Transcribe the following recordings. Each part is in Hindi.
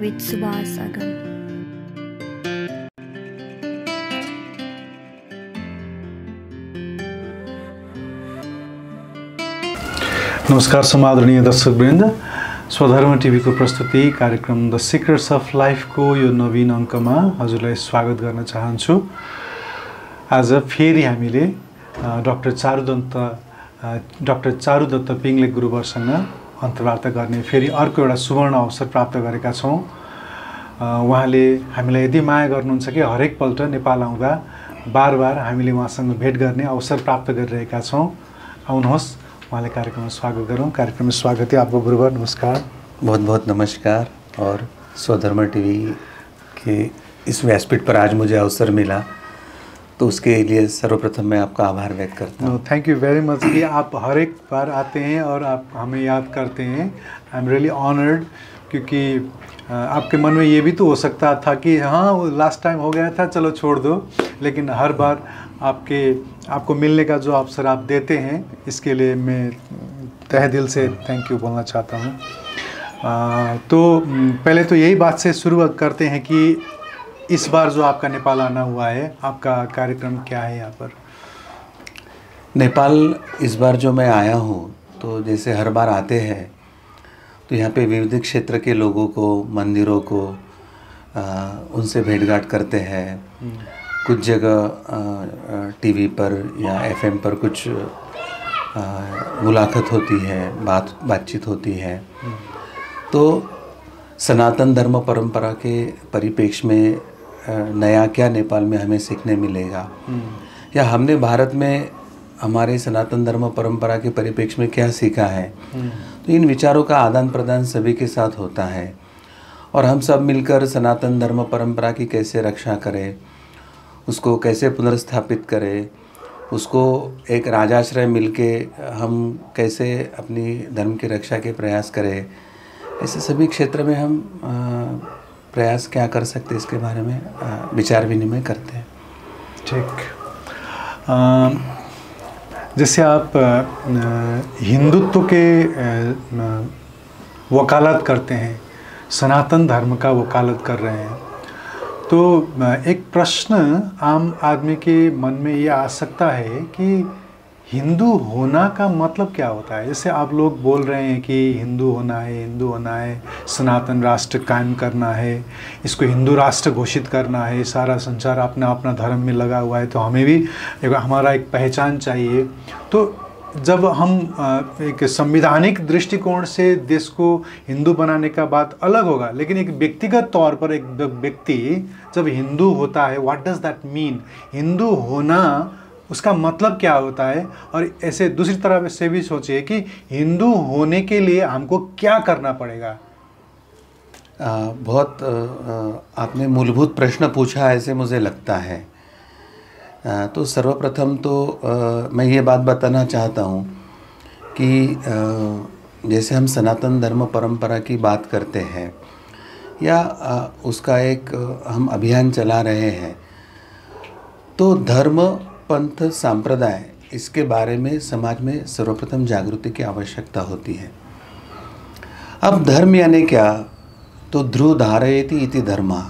with Subhas Agam. नमस्कार समादरणीय दर्शकवृन्द, स्वधर्म टिभीको प्रस्तुति कार्यक्रम द सिक्रेट्स अफ लाइफको यो नवीन अङ्कमा हजुरलाई स्वागत गर्न चाहन्छु। आज फेरि हामीले डाक्टर चारुदत्त पिङ्गले गुरुवरसँग अन्तर्वार्ता गर्ने फेरि अर्को एउटा सुवर्ण अवसर प्राप्त गरेका छौँ। उहाँले हामीलाई यति माया गर्नुहुन्छ कि हरेकपल्ट नेपाल आउँदा बार हामीले उहाँसँग भेट गर्ने अवसर प्राप्त गरिरहेका छौँ। आउनुहोस् उहाँले कार्यक्रममा स्वागत गरौँ। कार्यक्रम में स्वागत है आपको गुरुवर, नमस्कार। बहुत बहुत नमस्कार। और स्वधर्म टीवी के इस व्यासपीठ पर आज मुझे अवसर मिला तो उसके लिए सर्वप्रथम मैं आपका आभार व्यक्त करता हूँ। थैंक यू वेरी मच कि आप हर एक बार आते हैं और आप हमें याद करते हैं। आई एम रियली ऑनर्ड, क्योंकि आपके मन में ये भी तो हो सकता था कि हाँ वो लास्ट टाइम हो गया था, चलो छोड़ दो, लेकिन हर बार आपको मिलने का जो अवसर आप देते हैं, इसके लिए मैं तहे दिल से थैंक यू बोलना चाहता हूँ। तो पहले तो यही बात से शुरू करते हैं कि इस बार जो आपका नेपाल आना हुआ है, आपका कार्यक्रम क्या है यहाँ पर? नेपाल इस बार जो मैं आया हूँ, तो जैसे हर बार आते हैं तो यहाँ पे विविध क्षेत्र के लोगों को, मंदिरों को उनसे भेंटघाट करते हैं। कुछ जगह टीवी पर या एफएम पर कुछ मुलाकात होती है, बातचीत होती है। तो सनातन धर्म परंपरा के परिप्रेक्ष्य में नया क्या नेपाल में हमें सीखने मिलेगा, या हमने भारत में हमारे सनातन धर्म परंपरा के परिप्रेक्ष्य में क्या सीखा है, तो इन विचारों का आदान प्रदान सभी के साथ होता है। और हम सब मिलकर सनातन धर्म परंपरा की कैसे रक्षा करें, उसको कैसे पुनर्स्थापित करें, उसको एक राजाश्रय मिलके हम कैसे अपनी धर्म की रक्षा के प्रयास करें, ऐसे सभी क्षेत्र में हम प्रयास क्या कर सकते हैं, इसके बारे में विचार विनिमय करते हैं। ठीक। जैसे आप हिंदुत्व के वकालत करते हैं, सनातन धर्म का वकालत कर रहे हैं, तो एक प्रश्न आम आदमी के मन में ये आ सकता है कि हिंदू होना का मतलब क्या होता है? जैसे आप लोग बोल रहे हैं कि हिंदू होना है, सनातन राष्ट्र कायम करना है, इसको हिंदू राष्ट्र घोषित करना है, सारा संसार अपना अपना धर्म में लगा हुआ है, तो हमें भी हमारा एक पहचान चाहिए। तो जब हम एक संवैधानिक दृष्टिकोण से देश को हिंदू बनाने का बात अलग होगा, लेकिन एक व्यक्तिगत तौर पर एक व्यक्ति जब हिंदू होता है, what does that mean? Hindu होना उसका मतलब क्या होता है? और ऐसे दूसरी तरफ से भी सोचिए कि हिंदू होने के लिए हमको क्या करना पड़ेगा। बहुत आपने मूलभूत प्रश्न पूछा, ऐसे मुझे लगता है। तो सर्वप्रथम तो मैं ये बात बताना चाहता हूँ कि जैसे हम सनातन धर्म परंपरा की बात करते हैं, या उसका एक हम अभियान चला रहे हैं, तो धर्म, पंथ, सांप्रदाय, इसके बारे में समाज में सर्वप्रथम जागृति की आवश्यकता होती है। अब धर्म यानी क्या? तो ध्रुव धारयति इति धर्मा,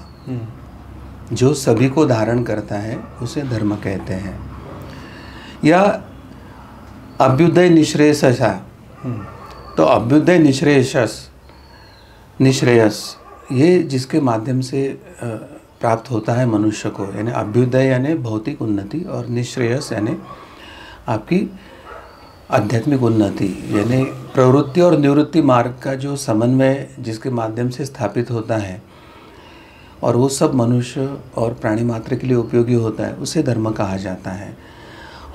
जो सभी को धारण करता है उसे धर्म कहते हैं। या अभ्युदय निश्रेयसा, तो अभ्युदय निश्रेयस ये जिसके माध्यम से प्राप्त होता है मनुष्य को, यानी अभ्युदय यानी भौतिक उन्नति, और निश्रेयस यानी आपकी आध्यात्मिक उन्नति, यानी प्रवृत्ति और निवृत्ति मार्ग का जो समन्वय जिसके माध्यम से स्थापित होता है, और वो सब मनुष्य और प्राणी मात्र के लिए उपयोगी होता है, उसे धर्म कहा जाता है।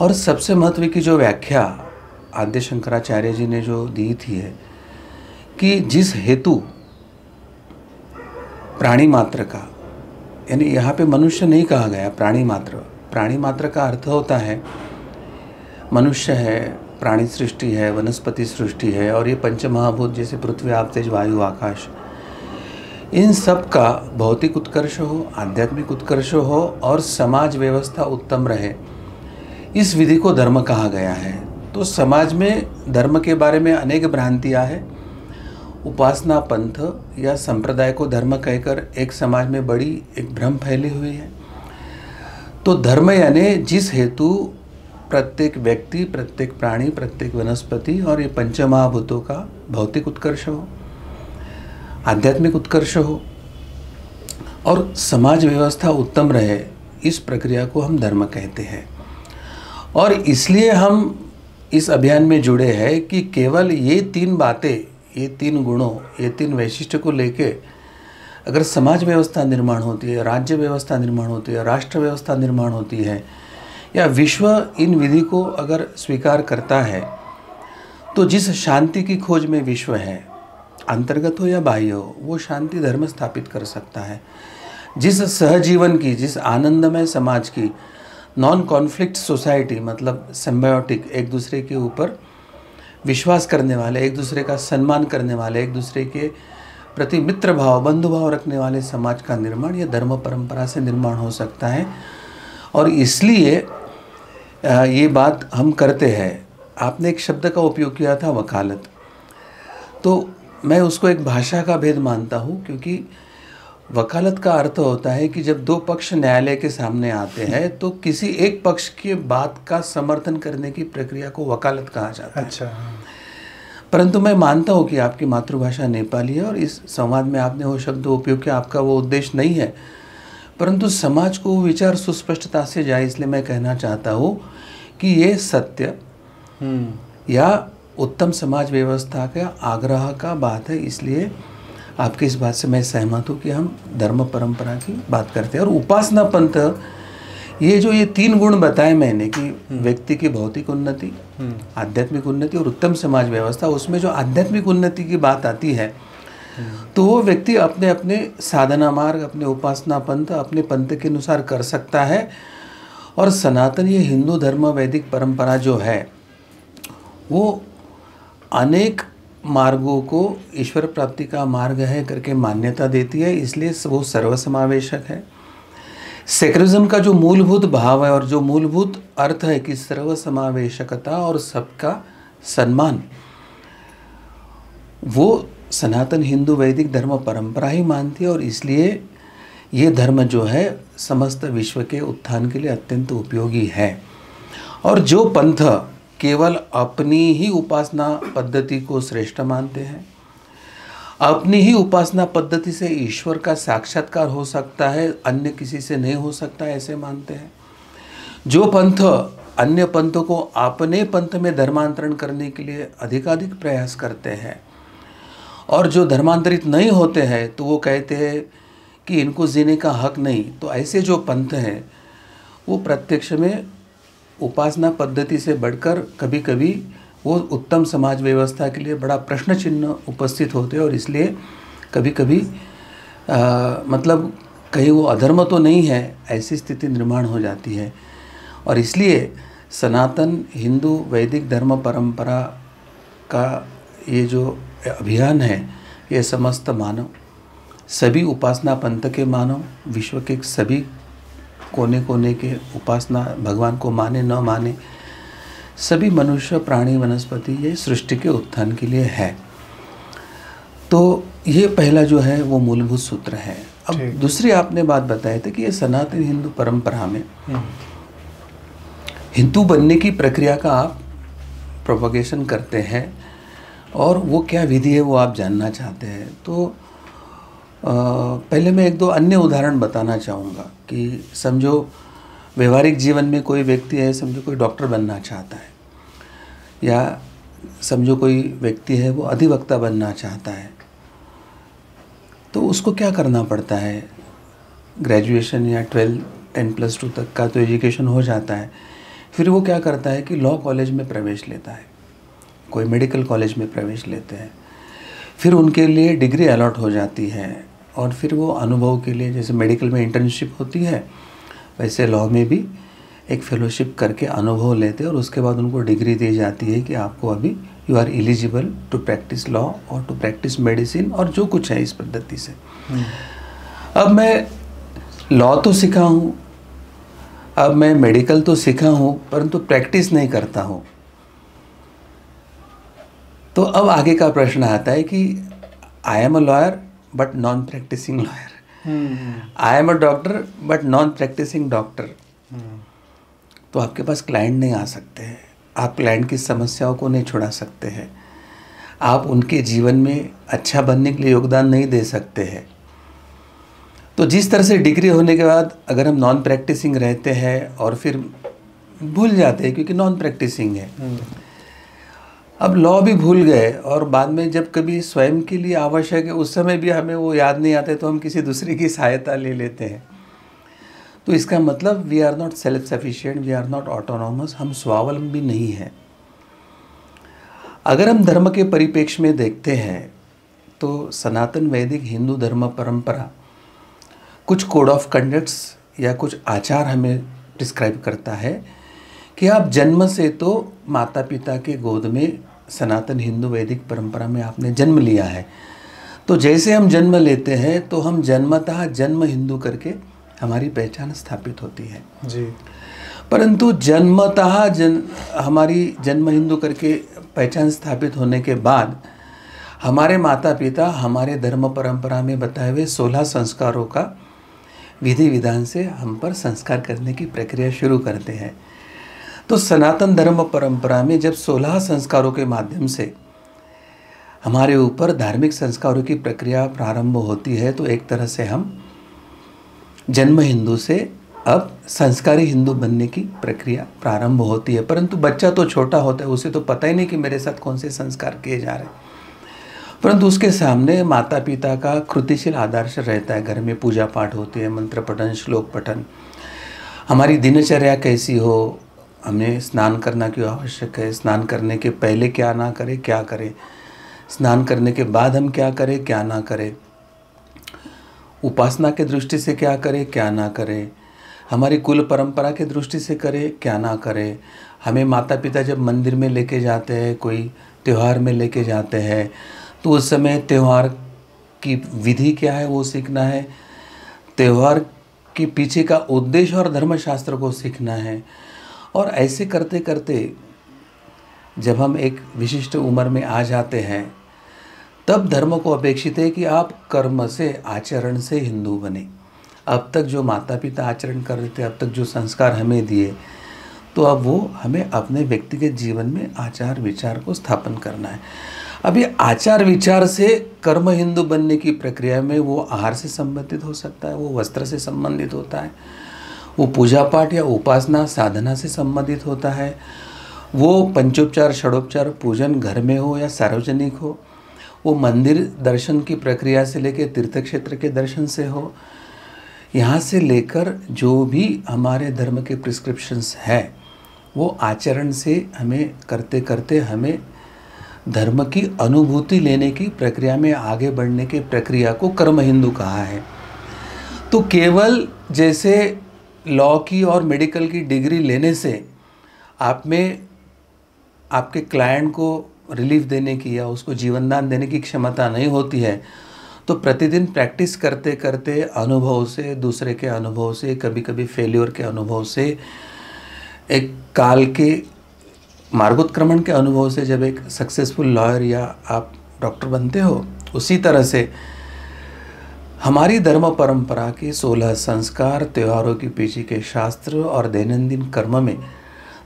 और सबसे महत्व की जो व्याख्या आद्य शंकराचार्य जी ने जो दी थी है कि जिस हेतु प्राणी मात्र का, यानी यहाँ पे मनुष्य नहीं कहा गया, प्राणी मात्र का अर्थ होता है मनुष्य है, प्राणी सृष्टि है, वनस्पति सृष्टि है, और ये पंचमहाभूत जैसे पृथ्वी, आप, तेज, वायु, आकाश, इन सब का भौतिक उत्कर्ष हो, आध्यात्मिक उत्कर्ष हो और समाज व्यवस्था उत्तम रहे, इस विधि को धर्म कहा गया है। तो समाज में धर्म के बारे में अनेक भ्रांतियाँ हैं, उपासना पंथ या संप्रदाय को धर्म कहकर एक समाज में बड़ी एक भ्रम फैली हुई है। तो धर्म यानी जिस हेतु प्रत्येक व्यक्ति, प्रत्येक प्राणी, प्रत्येक वनस्पति और ये पंचमहाभूतों का भौतिक उत्कर्ष हो, आध्यात्मिक उत्कर्ष हो और समाज व्यवस्था उत्तम रहे, इस प्रक्रिया को हम धर्म कहते हैं। और इसलिए हम इस अभियान में जुड़े हैं कि केवल ये 3 बातें, ये 3 गुणों, ये 3 वैशिष्ट्य को लेके अगर समाज व्यवस्था निर्माण होती है, राज्य व्यवस्था निर्माण होती है, राष्ट्र व्यवस्था निर्माण होती है या विश्व इन विधि को अगर स्वीकार करता है, तो जिस शांति की खोज में विश्व है, अंतर्गत हो या बाह्य हो, वो शांति धर्म स्थापित कर सकता है। जिस सहजीवन की, जिस आनंदमय समाज की, नॉन कॉन्फ्लिक्ट सोसाइटी मतलब सिम्बायोटिक, एक दूसरे के ऊपर विश्वास करने वाले, एक दूसरे का सम्मान करने वाले, एक दूसरे के प्रति मित्र भाव, बंधु भाव रखने वाले समाज का निर्माण यह धर्म परंपरा से निर्माण हो सकता है। और इसलिए ये बात हम करते हैं। आपने एक शब्द का उपयोग किया था, वकालत, तो मैं उसको एक भाषा का भेद मानता हूँ, क्योंकि वकालत का अर्थ होता है कि जब 2 पक्ष न्यायालय के सामने आते हैं तो किसी एक पक्ष की बात का समर्थन करने की प्रक्रिया को वकालत कहा जाता है। अच्छा। परंतु मैं मानता हूँ कि आपकी मातृभाषा नेपाली है और इस संवाद में आपने वो शब्द उपयोग किया, आपका वो उद्देश्य नहीं है, परंतु समाज को विचार सुस्पष्टता से जाए, इसलिए मैं कहना चाहता हूँ कि ये सत्य या उत्तम समाज व्यवस्था का आग्रह का बात है। इसलिए आपकी इस बात से मैं सहमत हूँ कि हम धर्म परंपरा की बात करते हैं। और उपासना पंथ, ये जो ये 3 गुण बताए मैंने कि व्यक्ति की भौतिक उन्नति, आध्यात्मिक उन्नति और उत्तम समाज व्यवस्था, उसमें जो आध्यात्मिक उन्नति की बात आती है तो वो व्यक्ति अपने अपने साधना मार्ग, अपने उपासना पंथ, अपने पंथ के अनुसार कर सकता है। और सनातन ये हिंदू धर्म वैदिक परंपरा जो है वो अनेक मार्गों को ईश्वर प्राप्ति का मार्ग है करके मान्यता देती है, इसलिए वो सर्वसमावेशक है। सेक्युलरिज्म का जो मूलभूत भाव है और जो मूलभूत अर्थ है कि सर्वसमावेशकता और सबका सम्मान, वो सनातन हिंदू वैदिक धर्म परंपरा ही मानती है। और इसलिए ये धर्म जो है समस्त विश्व के उत्थान के लिए अत्यंत उपयोगी है। और जो पंथ केवल अपनी ही उपासना पद्धति को श्रेष्ठ मानते हैं, अपनी ही उपासना पद्धति से ईश्वर का साक्षात्कार हो सकता है, अन्य किसी से नहीं हो सकता, ऐसे मानते हैं। जो पंथ अन्य पंथों को अपने पंथ में धर्मांतरण करने के लिए अधिकाधिक प्रयास करते हैं और जो धर्मांतरित नहीं होते हैं तो वो कहते हैं कि इनको जीने का हक नहीं, तो ऐसे जो पंथ हैं वो प्रत्यक्ष में उपासना पद्धति से बढ़कर कभी कभी वो उत्तम समाज व्यवस्था के लिए बड़ा प्रश्न चिन्ह उपस्थित होते हैं। और इसलिए कभी कभी मतलब कहीं वो अधर्म तो नहीं है, ऐसी स्थिति निर्माण हो जाती है। और इसलिए सनातन हिंदू वैदिक धर्म परंपरा का ये जो अभियान है, ये समस्त मानव, सभी उपासना पंथ के मानव, विश्व के सभी कोने कोने के उपासना भगवान को माने न माने सभी मनुष्य, प्राणी, वनस्पति, ये सृष्टि के उत्थान के लिए है। तो ये पहला जो है वो मूलभूत सूत्र है। अब दूसरी आपने बात बताई थी कि ये सनातन हिंदू परंपरा में हिंदू बनने की प्रक्रिया का आप प्रोपगेशन करते हैं और वो क्या विधि है वो आप जानना चाहते हैं। तो पहले मैं 1-2 अन्य उदाहरण बताना चाहूँगा कि समझो व्यवहारिक जीवन में कोई व्यक्ति है, समझो कोई डॉक्टर बनना चाहता है, या समझो कोई व्यक्ति है वो अधिवक्ता बनना चाहता है, तो उसको क्या करना पड़ता है? ग्रेजुएशन या 10+2 तक का तो एजुकेशन हो जाता है। फिर वो क्या करता है कि लॉ कॉलेज में प्रवेश लेता है, कोई मेडिकल कॉलेज में प्रवेश लेते हैं, फिर उनके लिए डिग्री अलॉट हो जाती है और फिर वो अनुभव के लिए, जैसे मेडिकल में इंटर्नशिप होती है वैसे लॉ में भी एक फेलोशिप करके अनुभव लेते हैं और उसके बाद उनको डिग्री दी जाती है कि आपको अभी you are eligible to practise law और टू प्रैक्टिस मेडिसिन और जो कुछ है इस पद्धति से। अब मैं लॉ तो सीखा हूँ, अब मैं मेडिकल तो सीखा हूँ, परंतु प्रैक्टिस नहीं करता हूँ। तो अब आगे का प्रश्न आता है कि I am a lawyer but non practising lawyer, I am a doctor but non practising doctor, तो आपके पास क्लाइंट नहीं आ सकते हैं, आप क्लाइंट की समस्याओं को नहीं छुड़ा सकते हैं, आप उनके जीवन में अच्छा बनने के लिए योगदान नहीं दे सकते हैं। तो जिस तरह से डिग्री होने के बाद अगर हम नॉन प्रैक्टिसिंग रहते हैं और फिर भूल जाते हैं क्योंकि नॉन प्रैक्टिसिंग है, अब लॉ भी भूल गए और बाद में जब कभी स्वयं के लिए आवश्यक है उस समय भी हमें वो याद नहीं आते तो हम किसी दूसरे की सहायता ले लेते हैं। तो इसका मतलब we are not self sufficient, we are not autonomous, हम स्वावलंबी नहीं हैं। अगर हम धर्म के परिप्रेक्ष्य में देखते हैं तो सनातन वैदिक हिंदू धर्म परंपरा कुछ कोड ऑफ कंडक्ट्स या कुछ आचार हमें डिस्क्राइब करता है कि आप जन्म से तो माता पिता के गोद में सनातन हिंदू वैदिक परंपरा में आपने जन्म लिया है, तो जैसे हम जन्म लेते हैं तो हम जन्मतः जन्म हिंदू करके हमारी पहचान स्थापित होती है जी। परंतु जन्मतः हमारी जन्म हिंदू करके पहचान स्थापित होने के बाद हमारे माता पिता हमारे धर्म परंपरा में बताए हुए 16 संस्कारों का विधि विधान से हम पर संस्कार करने की प्रक्रिया शुरू करते हैं। तो सनातन धर्म परंपरा में जब 16 संस्कारों के माध्यम से हमारे ऊपर धार्मिक संस्कारों की प्रक्रिया प्रारंभ होती है तो एक तरह से हम जन्म हिंदू से अब संस्कारी हिंदू बनने की प्रक्रिया प्रारंभ होती है। परंतु बच्चा तो छोटा होता है, उसे तो पता ही नहीं कि मेरे साथ कौन से संस्कार किए जा रहे हैं, परंतु उसके सामने माता पिता का कृतिशील आदर्श रहता है। घर में पूजा पाठ होती है, मंत्र पठन, श्लोक पठन, हमारी दिनचर्या कैसी हो, हमें स्नान करना क्यों आवश्यक है, स्नान करने के पहले क्या ना करें क्या करें, स्नान करने के बाद हम क्या करें क्या ना करें, उपासना के दृष्टि से क्या करें क्या ना करें, हमारी कुल परंपरा के दृष्टि से करें क्या ना करें। हमें माता पिता जब मंदिर में लेके जाते हैं, कोई त्यौहार में लेके जाते हैं, तो उस समय त्यौहार की विधि क्या है वो सीखना है, त्यौहार के पीछे का उद्देश्य और धर्मशास्त्र को सीखना है। और ऐसे करते करते जब हम एक विशिष्ट उम्र में आ जाते हैं तब धर्म को अपेक्षित है कि आप कर्म से आचरण से हिंदू बने। अब तक जो माता पिता आचरण कर रहे थे, अब तक जो संस्कार हमें दिए, तो अब वो हमें अपने व्यक्तिगत जीवन में आचार विचार को स्थापन करना है। अब ये आचार विचार से कर्म हिंदू बनने की प्रक्रिया में वो आहार से संबंधित हो सकता है, वो वस्त्र से संबंधित होता है, वो पूजा पाठ या उपासना साधना से संबंधित होता है, वो पंचोपचार षडोपचार पूजन घर में हो या सार्वजनिक हो, वो मंदिर दर्शन की प्रक्रिया से लेकर तीर्थ क्षेत्र के दर्शन से हो, यहाँ से लेकर जो भी हमारे धर्म के प्रिस्क्रिप्शंस है वो आचरण से हमें करते करते हमें धर्म की अनुभूति लेने की प्रक्रिया में आगे बढ़ने की प्रक्रिया को कर्म हिंदू कहा है। तो केवल जैसे लॉ की और मेडिकल की डिग्री लेने से आप में आपके क्लाइंट को रिलीफ देने की या उसको जीवनदान देने की क्षमता नहीं होती है, तो प्रतिदिन प्रैक्टिस करते करते अनुभव से, दूसरे के अनुभव से, कभी कभी फेल्योर के अनुभव से, एक काल के मार्गोत्क्रमण के अनुभव से जब एक सक्सेसफुल लॉयर या आप डॉक्टर बनते हो, उसी तरह से हमारी धर्म परंपरा के 16 संस्कार, त्योहारों के पीछे के शास्त्र और दैनंदिन कर्म में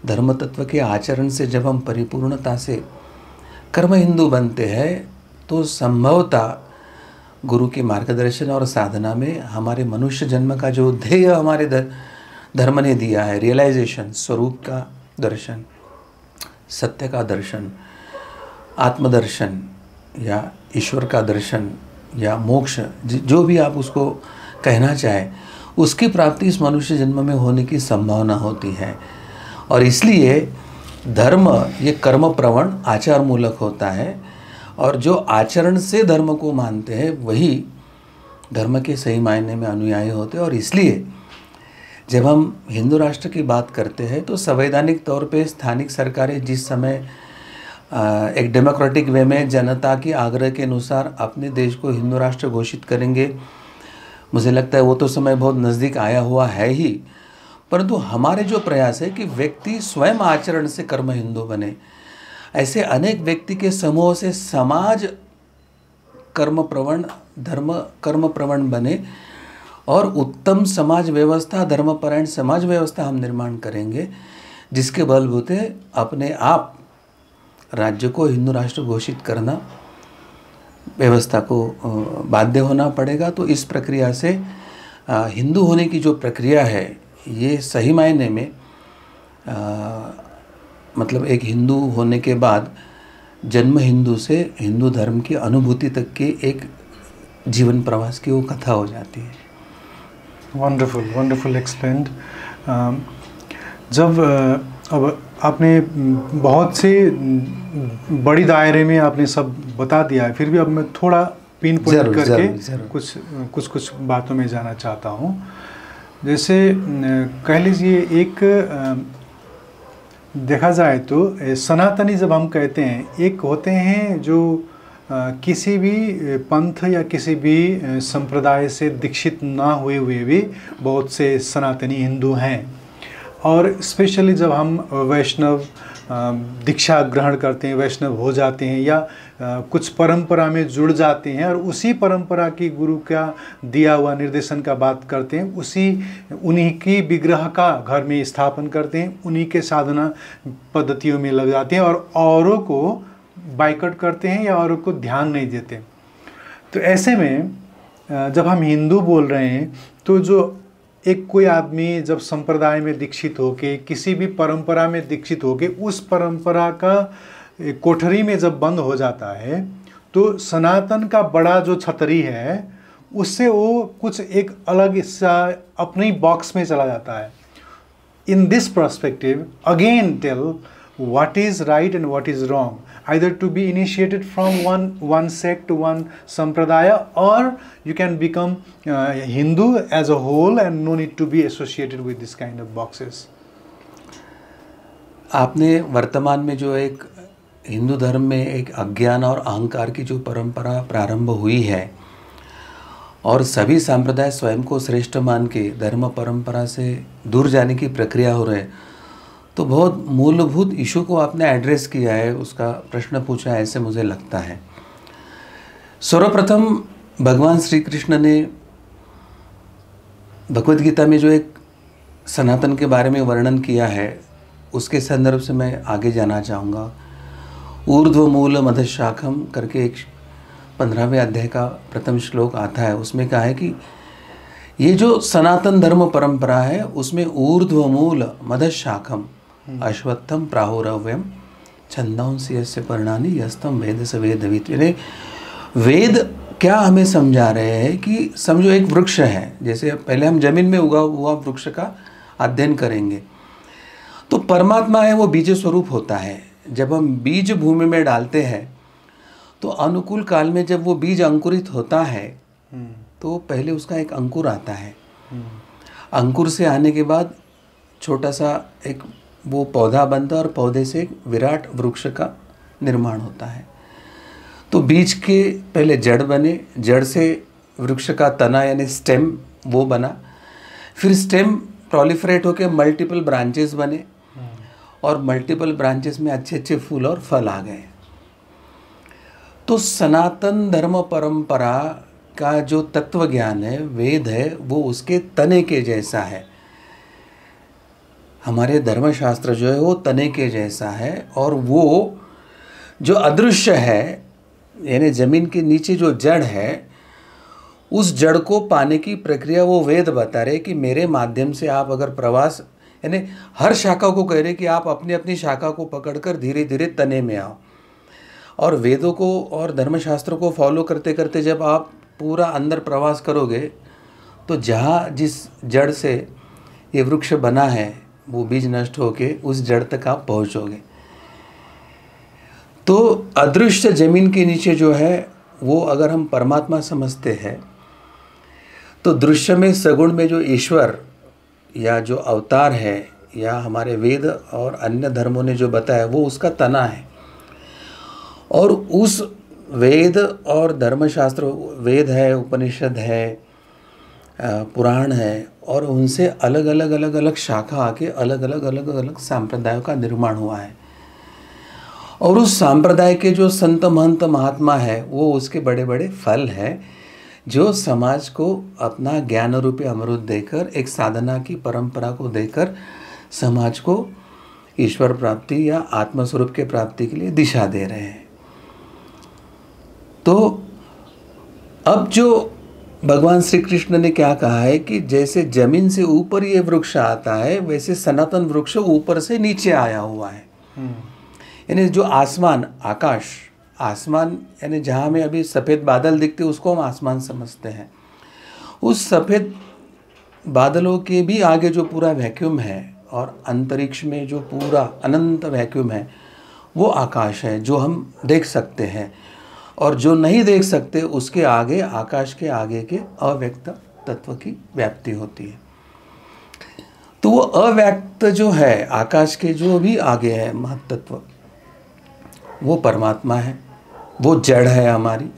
धर्म तत्व के आचरण से जब हम परिपूर्णता से कर्म हिंदू बनते हैं तो संभवतः गुरु के मार्गदर्शन और साधना में हमारे मनुष्य जन्म का जो ध्येय हमारे धर्म ने दिया है, रियलाइजेशन, स्वरूप का दर्शन, सत्य का दर्शन, आत्मदर्शन या ईश्वर का दर्शन या मोक्ष, जो भी आप उसको कहना चाहें, उसकी प्राप्ति इस मनुष्य जन्म में होने की संभावना होती है। और इसलिए धर्म ये कर्म प्रवण आचार मूलक होता है और जो आचरण से धर्म को मानते हैं वही धर्म के सही मायने में अनुयायी होते हैं। और इसलिए जब हम हिंदू राष्ट्र की बात करते हैं तो संवैधानिक तौर पे स्थानिक सरकारें जिस समय एक डेमोक्रेटिक वे में जनता की आग्रह के अनुसार अपने देश को हिंदू राष्ट्र घोषित करेंगे, मुझे लगता है वो तो समय बहुत नज़दीक आया हुआ है ही, परंतु हमारे जो प्रयास है कि व्यक्ति स्वयं आचरण से कर्म हिंदू बने, ऐसे अनेक व्यक्ति के समूह से समाज कर्म प्रवण बने और उत्तम समाज व्यवस्था, धर्मपरायण समाज व्यवस्था हम निर्माण करेंगे, जिसके बलबूते अपने आप राज्य को हिंदू राष्ट्र घोषित करना व्यवस्था को बाध्य होना पड़ेगा। तो इस प्रक्रिया से हिंदू होने की जो प्रक्रिया है, ये सही मायने में मतलब एक हिंदू होने के बाद जन्म हिंदू से हिंदू धर्म की अनुभूति तक की एक जीवन प्रवास की वो कथा हो जाती है। Wonderful, wonderful explained. जब अब आपने बहुत से बड़ी दायरे में आपने सब बता दिया है, फिर भी अब मैं थोड़ा पिन पॉइंट करके कुछ बातों में जाना चाहता हूँ। जैसे कह लीजिए, एक देखा जाए तो सनातनी जब हम कहते हैं, एक होते हैं जो किसी भी पंथ या किसी भी संप्रदाय से दीक्षित ना हुए भी बहुत से सनातनी हिंदू हैं। और स्पेशली जब हम वैष्णव दीक्षा ग्रहण करते हैं, वैष्णव हो जाते हैं या कुछ परंपरा में जुड़ जाते हैं और उसी परंपरा की गुरु का दिया हुआ निर्देशन का बात करते हैं, उन्हीं की विग्रह का घर में स्थापन करते हैं, उन्हीं के साधना पद्धतियों में लग जाते हैं और औरों को बाइकआउट करते हैं या औरों को ध्यान नहीं देते। तो ऐसे में जब हम हिंदू बोल रहे हैं, तो जो एक कोई आदमी जब संप्रदाय में दीक्षित होके, किसी भी परंपरा में दीक्षित होके, उस परंपरा का कोठरी में जब बंद हो जाता है, तो सनातन का बड़ा जो छतरी है उससे वो कुछ एक अलग सा अपनी बॉक्स में चला जाता है। In this perspective again tell what is right and what is wrong, either to be initiated from one sect to one sampradaya, or you can become Hindu as a whole and no need to be associated with this kind of boxes. आपने वर्तमान में जो एक हिंदू धर्म में एक अज्ञान और अहंकार की जो परंपरा प्रारंभ हुई है और सभी संप्रदाय स्वयं को श्रेष्ठ मान के धर्म परंपरा से दूर जाने की प्रक्रिया हो रही है, तो बहुत मूलभूत इशू को आपने एड्रेस किया है, उसका प्रश्न पूछा है, ऐसे मुझे लगता है। सर्वप्रथम भगवान श्री कृष्ण ने भगवद गीता में जो एक सनातन के बारे में वर्णन किया है, उसके संदर्भ से मैं आगे जाना चाहूँगा। ऊर्ध्व मूल मधशाखम करके एक 15वें अध्याय का प्रथम श्लोक आता है, उसमें कहा है कि ये जो सनातन धर्म परंपरा है उसमें ऊर्ध्व मूल मधशाखम अश्वत्थम प्राहुरव्यम छंदांसी यस्य पर्णानि यस्तम वेद स वेदवित्। वेद क्या हमें समझा रहे हैं कि समझो एक वृक्ष है, जैसे पहले हम जमीन में उगा हुआ वृक्ष का अध्ययन करेंगे तो परमात्मा है वो बीज स्वरूप होता है। जब हम बीज भूमि में डालते हैं तो अनुकूल काल में जब वो बीज अंकुरित होता है तो पहले उसका एक अंकुर आता है। अंकुर से आने के बाद छोटा सा एक वो पौधा बनता है और पौधे से एक विराट वृक्ष का निर्माण होता है। तो बीज के पहले जड़ बने, जड़ से वृक्ष का तना यानी स्टेम वो बना, फिर स्टेम प्रोलिफरेट होकर मल्टीपल ब्रांचेस बने और मल्टीपल ब्रांचेस में अच्छे अच्छे फूल और फल आ गए। तो सनातन धर्म परंपरा का जो तत्व ज्ञान है, वेद है, वो उसके तने के जैसा है। हमारे धर्मशास्त्र जो है वो तने के जैसा है और वो जो अदृश्य है यानी ज़मीन के नीचे जो जड़ है, उस जड़ को पाने की प्रक्रिया वो वेद बता रहे कि मेरे माध्यम से आप अगर प्रवास यानी हर शाखा को कह रहे कि आप अपनी अपनी शाखा को पकड़कर धीरे धीरे तने में आओ। और वेदों को और धर्मशास्त्रों को फॉलो करते करते जब आप पूरा अंदर प्रवास करोगे तो जहाँ जिस जड़ से ये वृक्ष बना है वो बीज नष्ट होके उस जड़ तक आप पहुँचोगे। तो अदृश्य जमीन के नीचे जो है वो अगर हम परमात्मा समझते हैं तो दृश्य में सगुण में जो ईश्वर या जो अवतार है या हमारे वेद और अन्य धर्मों ने जो बताया वो उसका तना है। और उस वेद और धर्मशास्त्र, वेद है, उपनिषद है, पुराण है और उनसे अलग अलग शाखा आके अलग अलग संप्रदायों का निर्माण हुआ है। और उस सांप्रदाय के जो संत महंत महात्मा है वो उसके बड़े बड़े फल हैं जो समाज को अपना ज्ञान रूपी अमृत देकर, एक साधना की परंपरा को देकर समाज को ईश्वर प्राप्ति या आत्मस्वरूप के प्राप्ति के लिए दिशा दे रहे हैं। तो अब जो भगवान श्री कृष्ण ने क्या कहा है कि जैसे जमीन से ऊपर ये वृक्ष आता है वैसे सनातन वृक्ष ऊपर से नीचे आया हुआ है। यानी जो आसमान, आकाश, आसमान यानी जहाँ में अभी सफ़ेद बादल दिखते उसको हम आसमान समझते हैं। उस सफ़ेद बादलों के भी आगे जो पूरा वैक्यूम है और अंतरिक्ष में जो पूरा अनंत वैक्यूम है वो आकाश है जो हम देख सकते हैं, और जो नहीं देख सकते उसके आगे, आकाश के आगे के अव्यक्त तत्व की व्याप्ति होती है। तो वो अव्यक्त जो है, आकाश के जो भी आगे है महत्त्व, वो परमात्मा है, वो जड़ है हमारी।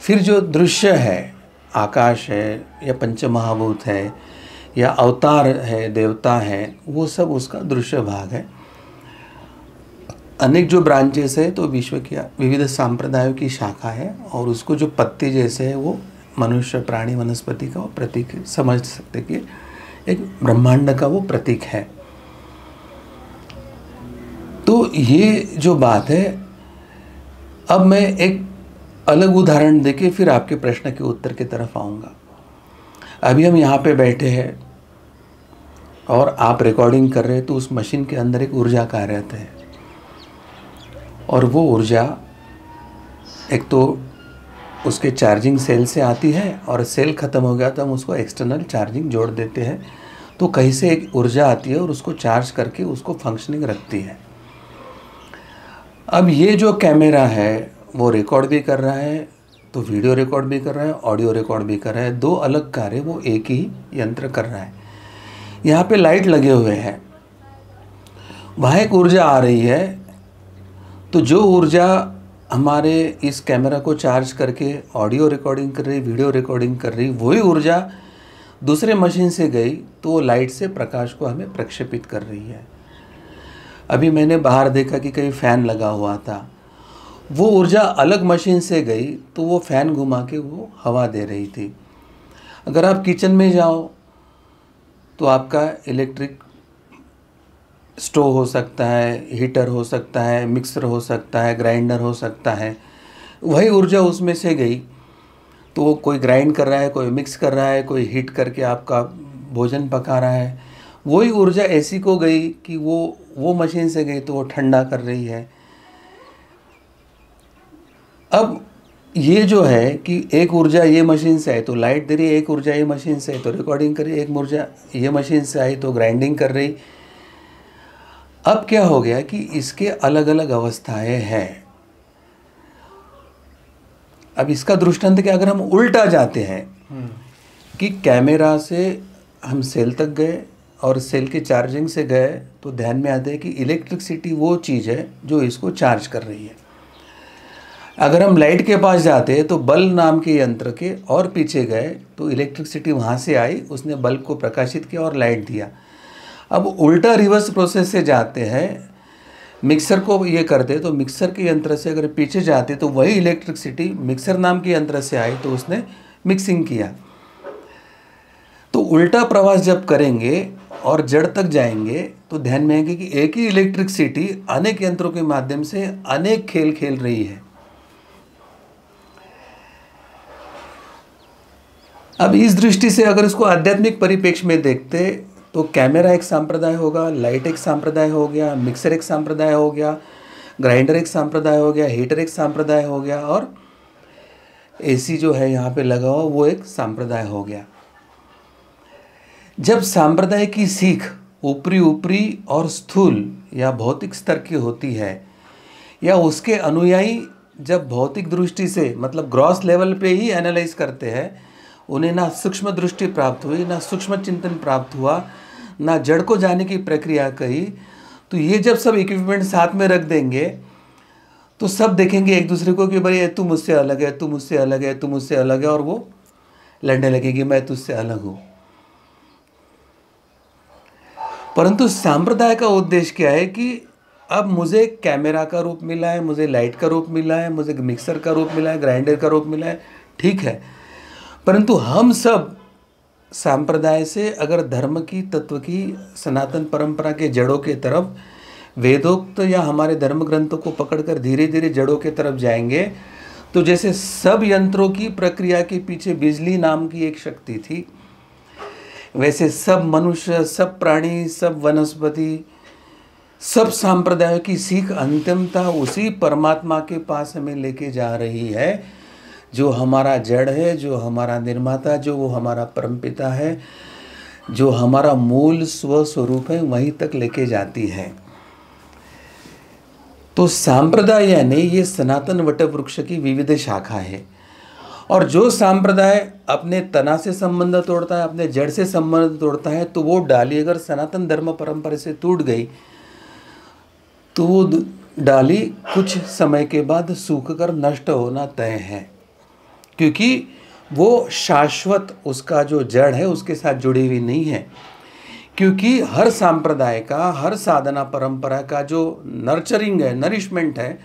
फिर जो दृश्य है, आकाश है या पंचमहाभूत है या अवतार है, देवता है, वो सब उसका दृश्य भाग है। अनेक जो ब्रांचेस है तो विश्व की विविध संप्रदायों की शाखा है, और उसको जो पत्ते जैसे है वो मनुष्य, प्राणी, वनस्पति का वो प्रतीक है। समझ सकते कि एक ब्रह्मांड का वो प्रतीक है। तो ये जो बात है, अब मैं एक अलग उदाहरण देके फिर आपके प्रश्न के उत्तर की तरफ आऊँगा। अभी हम यहाँ पे बैठे हैं और आप रिकॉर्डिंग कर रहे हैं, तो उस मशीन के अंदर एक ऊर्जा कार्यरत है, और वो ऊर्जा एक तो उसके चार्जिंग सेल से आती है, और सेल ख़त्म हो गया तो हम उसको एक्सटर्नल चार्जिंग जोड़ देते हैं, तो कहीं से एक ऊर्जा आती है और उसको चार्ज करके उसको फंक्शनिंग रखती है। अब ये जो कैमरा है वो रिकॉर्ड भी कर रहा है, तो वीडियो रिकॉर्ड भी कर रहा है, ऑडियो रिकॉर्ड भी कर रहा है। दो अलग कार्य वो एक ही यंत्र कर रहा है। यहाँ पे लाइट लगे हुए हैं, वहाँ एक ऊर्जा आ रही है, तो जो ऊर्जा हमारे इस कैमरा को चार्ज करके ऑडियो रिकॉर्डिंग कर रही, वीडियो रिकॉर्डिंग कर रही, वही ऊर्जा दूसरे मशीन से गई तो वो लाइट से प्रकाश को हमें प्रक्षेपित कर रही है। अभी मैंने बाहर देखा कि कहीं फ़ैन लगा हुआ था, वो ऊर्जा अलग मशीन से गई तो वो फ़ैन घुमा के वो हवा दे रही थी। अगर आप किचन में जाओ तो आपका इलेक्ट्रिक स्टोव हो सकता है, हीटर हो सकता है, मिक्सर हो सकता है, ग्राइंडर हो सकता है, वही ऊर्जा उसमें से गई तो वो कोई ग्राइंड कर रहा है, कोई मिक्स कर रहा है, कोई हीट करके आपका भोजन पका रहा है। वही ऊर्जा ऐसी को गई कि वो मशीन से गई तो वो ठंडा कर रही है। अब ये जो है कि एक ऊर्जा ये मशीन से आई तो लाइट दे रही, एक ऊर्जा ये मशीन से आई तो रिकॉर्डिंग कर रही, एक ऊर्जा ये मशीन से आई तो ग्राइंडिंग कर रही। अब क्या हो गया कि इसके अलग अलग अवस्थाएं हैं। अब इसका दृष्टांत क्या, अगर हम उल्टा जाते हैं कि कैमरा से हम सेल तक गए और सेल के चार्जिंग से गए, तो ध्यान में आता है कि इलेक्ट्रिसिटी वो चीज़ है जो इसको चार्ज कर रही है। अगर हम लाइट के पास जाते हैं तो बल्ब नाम के यंत्र के और पीछे गए तो इलेक्ट्रिसिटी वहाँ से आई, उसने बल्ब को प्रकाशित किया और लाइट दिया। अब उल्टा रिवर्स प्रोसेस से जाते हैं, मिक्सर को ये करते तो मिक्सर के यंत्र से अगर पीछे जाते तो वही इलेक्ट्रिसिटी मिक्सर नाम के यंत्र से आई तो उसने मिक्सिंग किया। तो उल्टा प्रवास जब करेंगे और जड़ तक जाएंगे तो ध्यान में आएंगे कि एक ही इलेक्ट्रिसिटी अनेक यंत्रों के माध्यम से अनेक खेल खेल रही है। अब इस दृष्टि से अगर इसको आध्यात्मिक परिप्रेक्ष्य में देखते तो कैमरा एक संप्रदाय होगा, लाइट एक संप्रदाय हो गया, मिक्सर एक संप्रदाय हो गया, ग्राइंडर एक संप्रदाय हो गया, हीटर एक संप्रदाय हो गया, और एसी जो है यहाँ पे लगा हुआ वो एक संप्रदाय हो गया। जब संप्रदाय की सीख ऊपरी और स्थूल या भौतिक स्तर की होती है, या उसके अनुयायी जब भौतिक दृष्टि से मतलब ग्रॉस लेवल पे ही एनालाइज करते हैं, उन्हें ना सूक्ष्म दृष्टि प्राप्त हुई, ना सूक्ष्म चिंतन प्राप्त हुआ, ना जड़ को जाने की प्रक्रिया कही, तो ये जब सब इक्विपमेंट साथ में रख देंगे तो सब देखेंगे एक दूसरे को कि भाई तू मुझसे अलग है, तू मुझसे अलग है, तू मुझसे अलग है, और वो लड़ने लगेगी मैं तुझसे अलग हूँ। परंतु सांप्रदाय का उद्देश्य क्या है कि अब मुझे कैमरा का रूप मिला है, मुझे लाइट का रूप मिला है, मुझे मिक्सर का रूप मिला है, ग्राइंडर का रूप मिला है, ठीक है। परंतु हम सब सांप्रदाय से अगर धर्म की, तत्व की, सनातन परंपरा के जड़ों के तरफ, वेदोक्त या हमारे धर्म ग्रंथों को पकड़कर धीरे धीरे जड़ों के तरफ जाएंगे, तो जैसे सब यंत्रों की प्रक्रिया के पीछे बिजली नाम की एक शक्ति थी, वैसे सब मनुष्य, सब प्राणी, सब वनस्पति, सब सांप्रदायों की सीख अंतिमता उसी परमात्मा के पास हमें लेके जा रही है, जो हमारा जड़ है, जो हमारा निर्माता, जो वो हमारा परमपिता है, जो हमारा मूल स्वस्वरूप है, वहीं तक लेके जाती है। तो सांप्रदाय यानी ये सनातन वटवृक्ष की विविध शाखा है। और जो सांप्रदाय अपने तना से संबंध तोड़ता है, अपने जड़ से संबंध तोड़ता है, तो वो डाली अगर सनातन धर्म परंपरा से टूट गई तो वो डाली कुछ समय के बाद सूख कर नष्ट होना तय है, क्योंकि वो शाश्वत, उसका जो जड़ है उसके साथ जुड़ी हुई नहीं है। क्योंकि हर सांप्रदाय का, हर साधना परंपरा का जो नर्चरिंग है, नरिशमेंट है,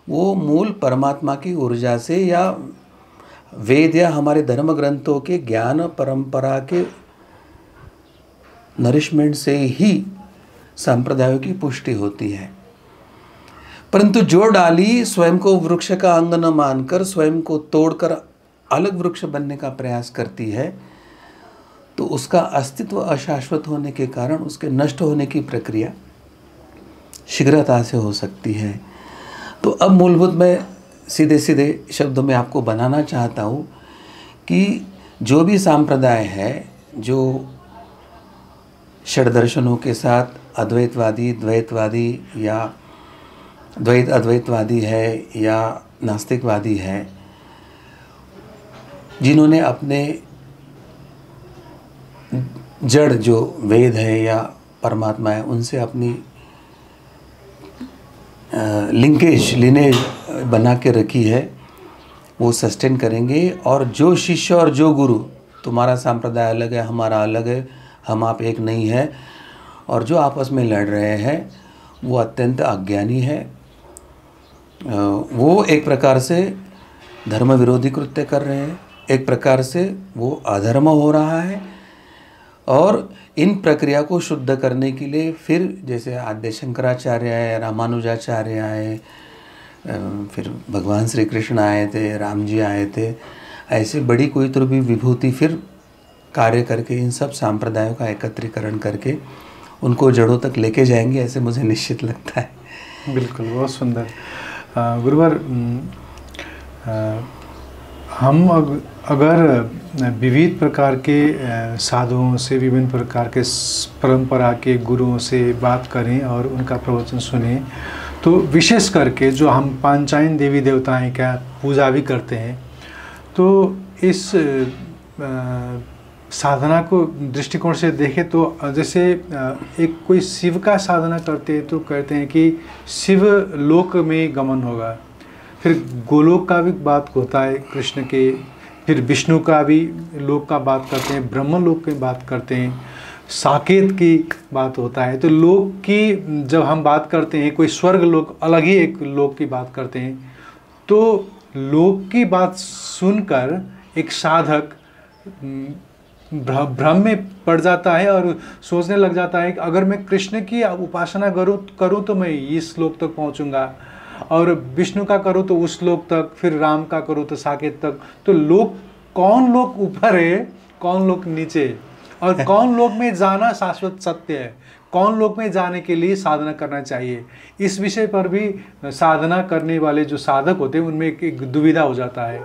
वो मूल परमात्मा की ऊर्जा से या वेद या हमारे धर्म ग्रंथों के ज्ञान परंपरा के नरिशमेंट से ही सांप्रदायों की पुष्टि होती है। परंतु जो डाली स्वयं को वृक्ष का अंग न मानकर स्वयं को तोड़कर अलग वृक्ष बनने का प्रयास करती है, तो उसका अस्तित्व अशाश्वत होने के कारण उसके नष्ट होने की प्रक्रिया शीघ्रता से हो सकती है। तो अब मूलभूत मैं सीधे सीधे शब्दों में आपको बनाना चाहता हूँ कि जो भी सांप्रदाय है, जो षड्दर्शनों के साथ अद्वैतवादी, द्वैतवादी या द्वैत अद्वैतवादी है या नास्तिकवादी है, जिन्होंने अपने जड़ जो वेद है या परमात्मा है उनसे अपनी लिनेज बना के रखी है, वो सस्टेन करेंगे। और जो शिष्य और जो गुरु, तुम्हारा सांप्रदाय अलग है, हमारा अलग है, हम आप एक नहीं है, और जो आपस में लड़ रहे हैं वो अत्यंत अज्ञानी है, वो एक प्रकार से धर्म विरोधी कृत्य कर रहे हैं, एक प्रकार से वो अधर्म हो रहा है। और इन प्रक्रिया को शुद्ध करने के लिए फिर जैसे आद्य शंकराचार्य आए, रामानुजाचार्य आए, फिर भगवान श्री कृष्ण आए थे, राम जी आए थे, ऐसे बड़ी कोई तो भी विभूति फिर कार्य करके इन सब सांप्रदायों का एकत्रीकरण करके उनको जड़ों तक लेके जाएंगे, ऐसे मुझे निश्चित लगता है। बिल्कुल, बहुत सुंदर। गुरुवर, हम अगर विविध प्रकार के साधुओं से, विभिन्न प्रकार के परंपरा के गुरुओं से बात करें और उनका प्रवचन सुने, तो विशेष करके जो हम पांचायन देवी देवताएं का पूजा भी करते हैं, तो इस साधना को दृष्टिकोण से देखें तो जैसे एक कोई शिव का साधना करते हैं तो कहते हैं कि शिव लोक में गमन होगा, फिर गोलोक का भी बात होता है कृष्ण के, फिर विष्णु का भी लोक का बात करते हैं, ब्रह्म लोक की बात करते हैं, साकेत की बात होता है। तो लोक की जब हम बात करते हैं, कोई स्वर्ग लोक अलग ही एक लोक की बात करते हैं, तो लोक की बात सुनकर एक साधक भ्रम में पड़ जाता है और सोचने लग जाता है कि अगर मैं कृष्ण की उपासना करूँ तो मैं इस लोक तक पहुँचूंगा, और विष्णु का करो तो उस लोक तक, फिर राम का करो तो साकेत तक। तो लोक, कौन लोक ऊपर है, कौन लोक नीचे, और कौन लोक में जाना शाश्वत सत्य है, कौन लोक में जाने के लिए साधना करना चाहिए, इस विषय पर भी साधना करने वाले जो साधक होते हैं उनमें एक दुविधा हो जाता है।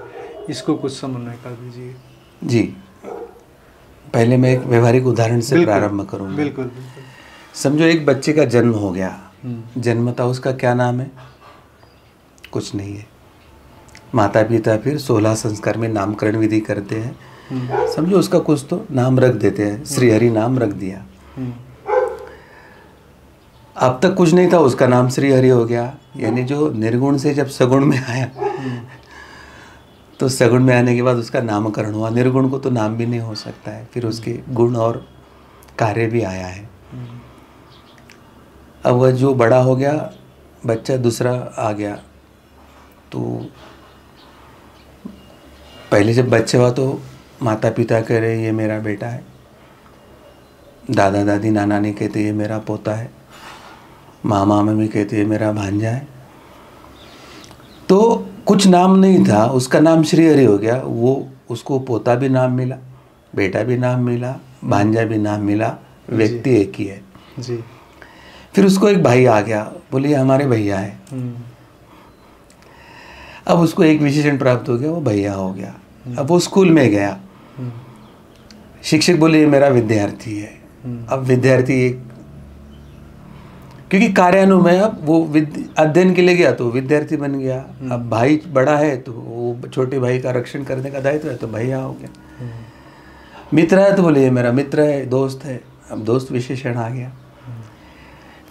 इसको कुछ समन्वय कर दीजिए। जी, पहले मैं एक व्यवहारिक उदाहरण से प्रारंभ करूँगा। बिल्कुल बिल्कुल। समझो एक बच्चे का जन्म हो गया, जन्मता उसका क्या नाम है? कुछ नहीं है। माता पिता फिर 16 संस्कार में नामकरण विधि करते हैं, समझो उसका कुछ तो नाम रख देते हैं, श्री हरि नाम रख दिया। अब तक कुछ नहीं था, उसका नाम श्री हरि हो गया। यानी जो निर्गुण से जब सगुण में आया, तो सगुण में आने के बाद उसका नामकरण हुआ। निर्गुण को तो नाम भी नहीं हो सकता है, फिर उसके गुण और कार्य भी आया है। अब वह जो बड़ा हो गया, बच्चा दूसरा आ गया, तो पहले जब बच्चा हुआ तो माता पिता कह रहे ये मेरा बेटा है, दादा दादी नाना नानी कहते ये मेरा पोता है, मामा मम्मी कहते ये मेरा भांजा है। तो कुछ नाम नहीं था, उसका नाम श्री हरि हो गया। वो उसको पोता भी नाम मिला, बेटा भी नाम मिला, भांजा भी नाम मिला, व्यक्ति एक ही है जी। फिर उसको एक भाई आ गया, बोले हमारे भैया है। अब उसको एक विशेषण प्राप्त हो गया, वो भैया हो गया। अब वो स्कूल में गया, शिक्षक बोले ये मेरा विद्यार्थी है। अब विद्यार्थी एक, क्योंकि कार्यान्वयन, अब वो अध्ययन के लिए गया तो विद्यार्थी बन गया। अब भाई बड़ा है तो वो छोटे भाई का रक्षण करने का दायित्व है, तो भैया हो गया। मित्र है तो बोले ये मेरा मित्र है, दोस्त है, अब दोस्त विशेषण आ गया।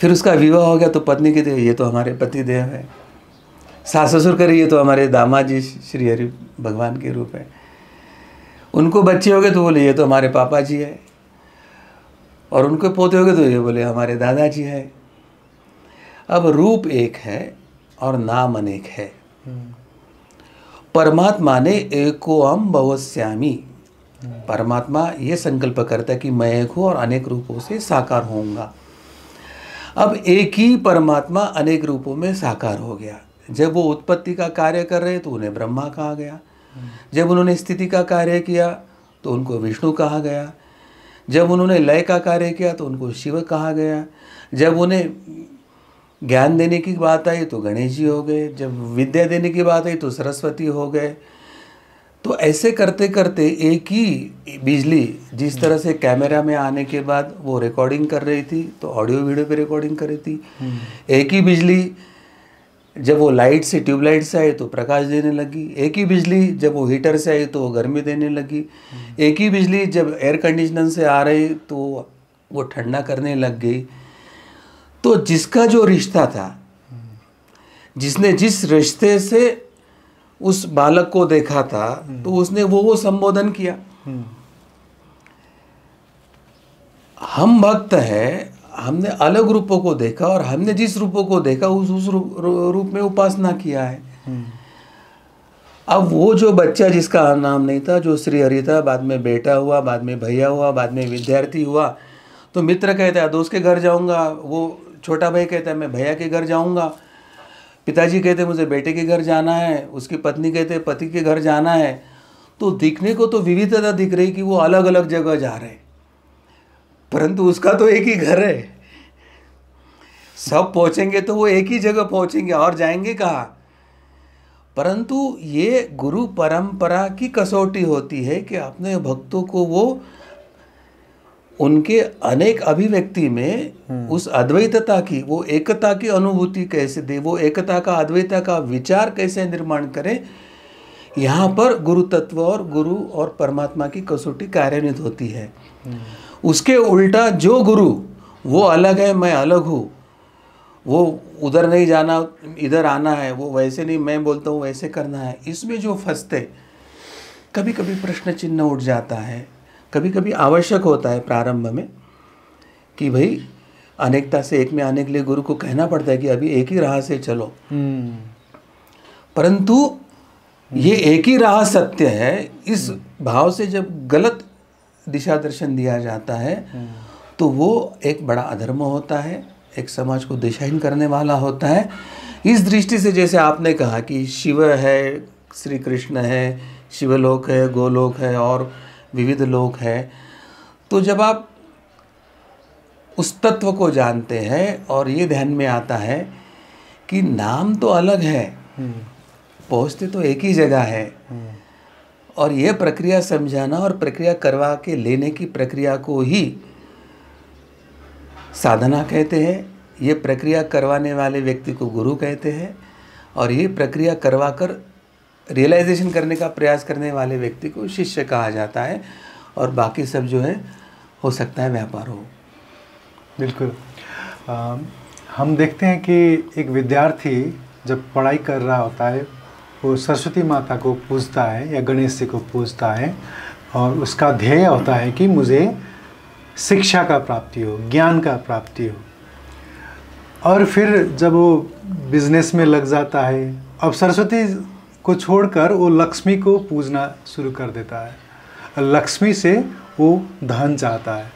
फिर उसका विवाह हो गया तो पत्नी कहते ये तो हमारे पति देव है। सास ससुर करे ये तो हमारे दामाद जी श्री हरि भगवान के रूप है। उनको बच्चे हो गए तो बोले ये तो हमारे पापा जी है, और उनको पोते हो गए तो ये बोले हमारे दादाजी है। अब रूप एक है और नाम अनेक है। परमात्मा ने एको अहम बहुश्यामी, परमात्मा ये संकल्प करता है कि मैं एक हूँ और अनेक रूपों से साकार होऊंगा। अब एक ही परमात्मा अनेक रूपों में साकार हो गया। जब वो उत्पत्ति का कार्य कर रहे तो उन्हें ब्रह्मा कहा गया, जब उन्होंने स्थिति का कार्य किया तो उनको विष्णु कहा गया, जब उन्होंने लय का कार्य किया तो उनको शिव कहा गया, जब उन्हें ज्ञान देने की बात आई तो गणेश जी हो गए, जब विद्या देने की बात आई तो सरस्वती हो गए। तो ऐसे करते करते एक ही बिजली, जिस तरह से कैमरा में आने के बाद वो रिकॉर्डिंग कर रही थी तो ऑडियो वीडियो पे रिकॉर्डिंग कर रही थी, एक ही बिजली जब वो लाइट से, ट्यूबलाइट से आई तो प्रकाश देने लगी, एक ही बिजली जब वो हीटर से आई तो वो गर्मी देने लगी, एक ही बिजली जब एयर कंडीशनर से आ रही तो वो ठंडा करने लग गई। तो जिसका जो रिश्ता था, जिसने जिस रिश्ते से उस बालक को देखा था तो उसने वो संबोधन किया। हम भक्त है, हमने अलग रूपों को देखा और हमने जिस रूपों को देखा उस रूप में उपासना किया है। अब वो जो बच्चा जिसका नाम नहीं था, जो श्री हरि था, बाद में बेटा हुआ, बाद में भैया हुआ, बाद में विद्यार्थी हुआ, तो मित्र कहता है दोस्त के घर जाऊंगा, वो छोटा भाई कहता है मैं भैया के घर जाऊंगा, पिताजी कहते मुझे बेटे के घर जाना है, उसकी पत्नी कहते पति के घर जाना है। तो दिखने को तो विविधता दिख रही कि वो अलग अलग जगह जा रहे हैं, परंतु उसका तो एक ही घर है। सब पहुंचेंगे तो वो एक ही जगह पहुंचेंगे और जाएंगे कहाँ। परंतु ये गुरु परंपरा की कसौटी होती है कि अपने भक्तों को वो उनके अनेक अभिव्यक्ति में उस अद्वैतता की, वो एकता की अनुभूति कैसे दे, वो एकता का, अद्वैता का विचार कैसे निर्माण करें। यहाँ पर गुरु तत्व और गुरु और परमात्मा की कसौटी कार्यान्वित होती है। उसके उल्टा जो गुरु वो अलग है, मैं अलग हूँ, वो उधर नहीं जाना इधर आना है, वो वैसे नहीं मैं बोलता हूँ वैसे करना है, इसमें जो फंसते, कभी कभी प्रश्न चिन्ह उठ जाता है। कभी कभी आवश्यक होता है प्रारंभ में कि भाई अनेकता से एक में आने के लिए गुरु को कहना पड़ता है कि अभी एक ही राह से चलो। परंतु ये एक ही राह सत्य है, इस भाव से जब गलत दिशा दर्शन दिया जाता है तो वो एक बड़ा अधर्म होता है, एक समाज को दिशाहीन करने वाला होता है। इस दृष्टि से जैसे आपने कहा कि शिव है, श्री कृष्ण है, शिवलोक है, गोलोक है और विविध लोक है, तो जब आप उस तत्व को जानते हैं और ये ध्यान में आता है कि नाम तो अलग है, पहुँचते तो एक ही जगह है, और यह प्रक्रिया समझाना और प्रक्रिया करवा के लेने की प्रक्रिया को ही साधना कहते हैं। ये प्रक्रिया करवाने वाले व्यक्ति को गुरु कहते हैं, और ये प्रक्रिया करवा कर रियलाइजेशन करने का प्रयास करने वाले व्यक्ति को शिष्य कहा जाता है, और बाकी सब जो है हो सकता है व्यापार हो। बिल्कुल। हम देखते हैं कि एक विद्यार्थी जब पढ़ाई कर रहा होता है वो सरस्वती माता को पूजता है या गणेश जी को पूजता है, और उसका ध्येय होता है कि मुझे शिक्षा का प्राप्ति हो, ज्ञान का प्राप्ति हो। और फिर जब वो बिजनेस में लग जाता है, अब सरस्वती को छोड़कर वो लक्ष्मी को पूजना शुरू कर देता है। लक्ष्मी से वो धन चाहता है।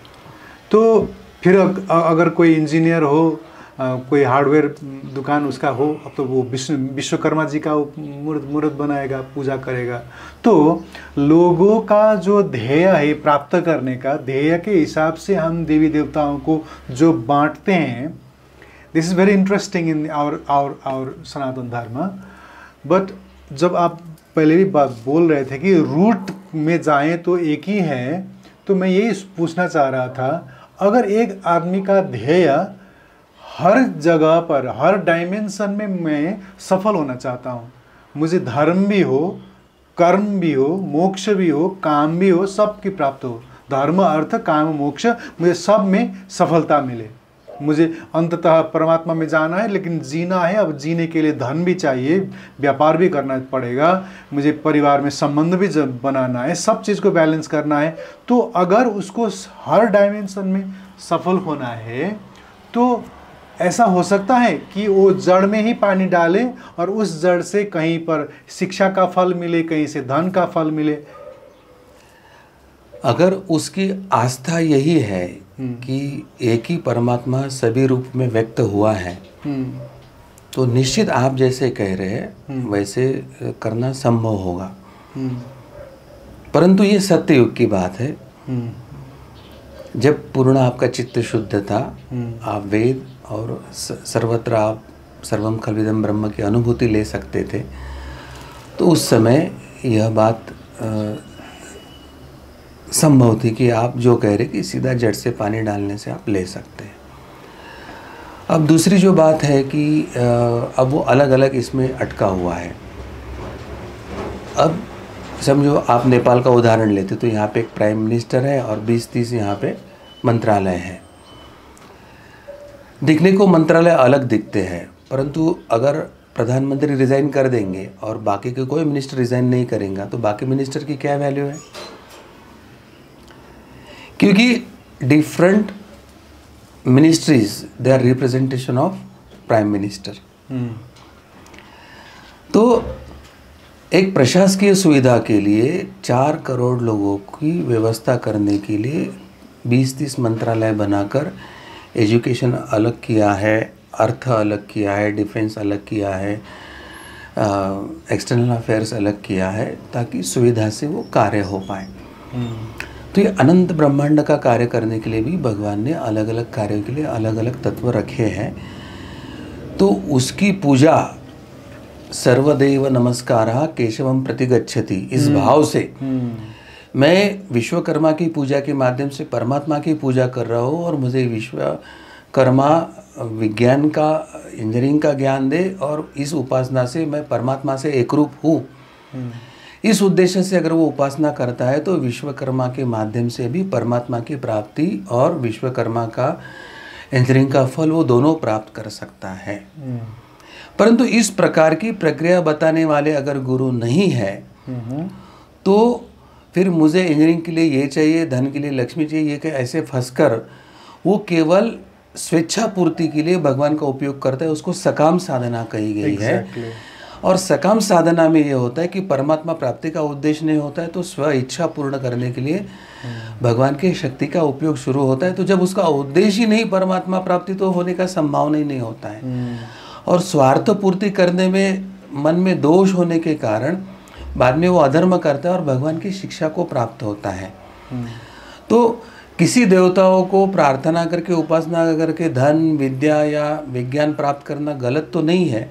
तो फिर अगर कोई इंजीनियर हो, कोई हार्डवेयर दुकान उसका हो, अब तो वो विश्वकर्मा जी का मूर्त बनाएगा, पूजा करेगा। तो लोगों का जो ध्येय है प्राप्त करने का, ध्येय के हिसाब से हम देवी देवताओं को जो बांटते हैं, this is very interesting in our Sanatan Dharma. But जब आप पहले भी बात बोल रहे थे कि रूट में जाएं तो एक ही है, तो मैं यही पूछना चाह रहा था, अगर एक आदमी का ध्येय हर जगह पर, हर डायमेंशन में मैं सफल होना चाहता हूँ, मुझे धर्म भी हो, कर्म भी हो, मोक्ष भी हो, काम भी हो, सब की प्राप्त हो, धर्म अर्थ काम मोक्ष, मुझे सब में सफलता मिले, मुझे अंततः परमात्मा में जाना है, लेकिन जीना है, अब जीने के लिए धन भी चाहिए, व्यापार भी करना पड़ेगा, मुझे परिवार में संबंध भी बनाना है, सब चीज़ को बैलेंस करना है। तो अगर उसको हर डायमेंशन में सफल होना है, तो ऐसा हो सकता है कि वो जड़ में ही पानी डाले और उस जड़ से कहीं पर शिक्षा का फल मिले, कहीं से धन का फल मिले। अगर उसकी आस्था यही है कि एक ही परमात्मा सभी रूप में व्यक्त हुआ है, तो निश्चित आप जैसे कह रहे हैं वैसे करना संभव होगा। परंतु ये सत्य युग की बात है, जब पूर्ण आपका चित्त शुद्ध था, आप वेद और सर्वत्र आप सर्वम खल्विदम ब्रह्म की अनुभूति ले सकते थे, तो उस समय यह बात संभव थी कि आप जो कह रहे कि सीधा जड़ से पानी डालने से आप ले सकते हैं। अब दूसरी जो बात है कि अब वो अलग अलग इसमें अटका हुआ है। अब समझो आप नेपाल का उदाहरण लेते तो यहाँ पे एक प्राइम मिनिस्टर है और 20-30 यहाँ पे मंत्रालय है। दिखने को मंत्रालय अलग दिखते हैं, परंतु अगर प्रधानमंत्री रिज़ाइन कर देंगे और बाकी के कोई मिनिस्टर रिज़ाइन नहीं करेंगे तो बाकी मिनिस्टर की क्या वैल्यू है? क्योंकि different ministries they are representation of prime minister. तो एक प्रशासकीय सुविधा के लिए 4 करोड़ लोगों की व्यवस्था करने के लिए 20-30 मंत्रालय बनाकर एजुकेशन अलग किया है, अर्थ अलग किया है, डिफेंस अलग किया है, एक्सटर्नल अफेयर्स अलग किया है, ताकि सुविधा से वो कार्य हो पाए। तो ये अनंत ब्रह्मांड का कार्य करने के लिए भी भगवान ने अलग अलग कार्यों के लिए अलग अलग तत्व रखे हैं। तो उसकी पूजा सर्वदेव नमस्कारः केशवम प्रतिगच्छति, इस भाव से मैं विश्वकर्मा की पूजा के माध्यम से परमात्मा की पूजा कर रहा हूँ और मुझे विश्वकर्मा विज्ञान का, इंजीनियरिंग का ज्ञान दे और इस उपासना से मैं परमात्मा से एकरूप हूँ। इस उद्देश्य से अगर वो उपासना करता है तो विश्वकर्मा के माध्यम से भी परमात्मा की प्राप्ति और विश्वकर्मा का इंजीनियरिंग का फल वो दोनों प्राप्त कर सकता है। परंतु इस प्रकार की प्रक्रिया बताने वाले अगर गुरु नहीं है तो फिर मुझे इंजीनियरिंग के लिए ये चाहिए, धन के लिए लक्ष्मी चाहिए, ये ऐसे फंसकर वो केवल स्वेच्छा पूर्ति के लिए भगवान का उपयोग करता है। उसको सकाम साधना कही गई है। और सकाम साधना में ये होता है कि परमात्मा प्राप्ति का उद्देश्य नहीं होता है, तो स्व इच्छा पूर्ण करने के लिए भगवान की शक्ति का उपयोग शुरू होता है। तो जब उसका उद्देश्य ही नहीं परमात्मा प्राप्ति, तो होने का संभावना ही नहीं होता है। और स्वार्थ पूर्ति करने में मन में दोष होने के कारण बाद में वो अधर्म करता है और भगवान की शिक्षा को प्राप्त होता है। तो किसी देवताओं को प्रार्थना करके, उपासना करके धन, विद्या या विज्ञान प्राप्त करना गलत तो नहीं है,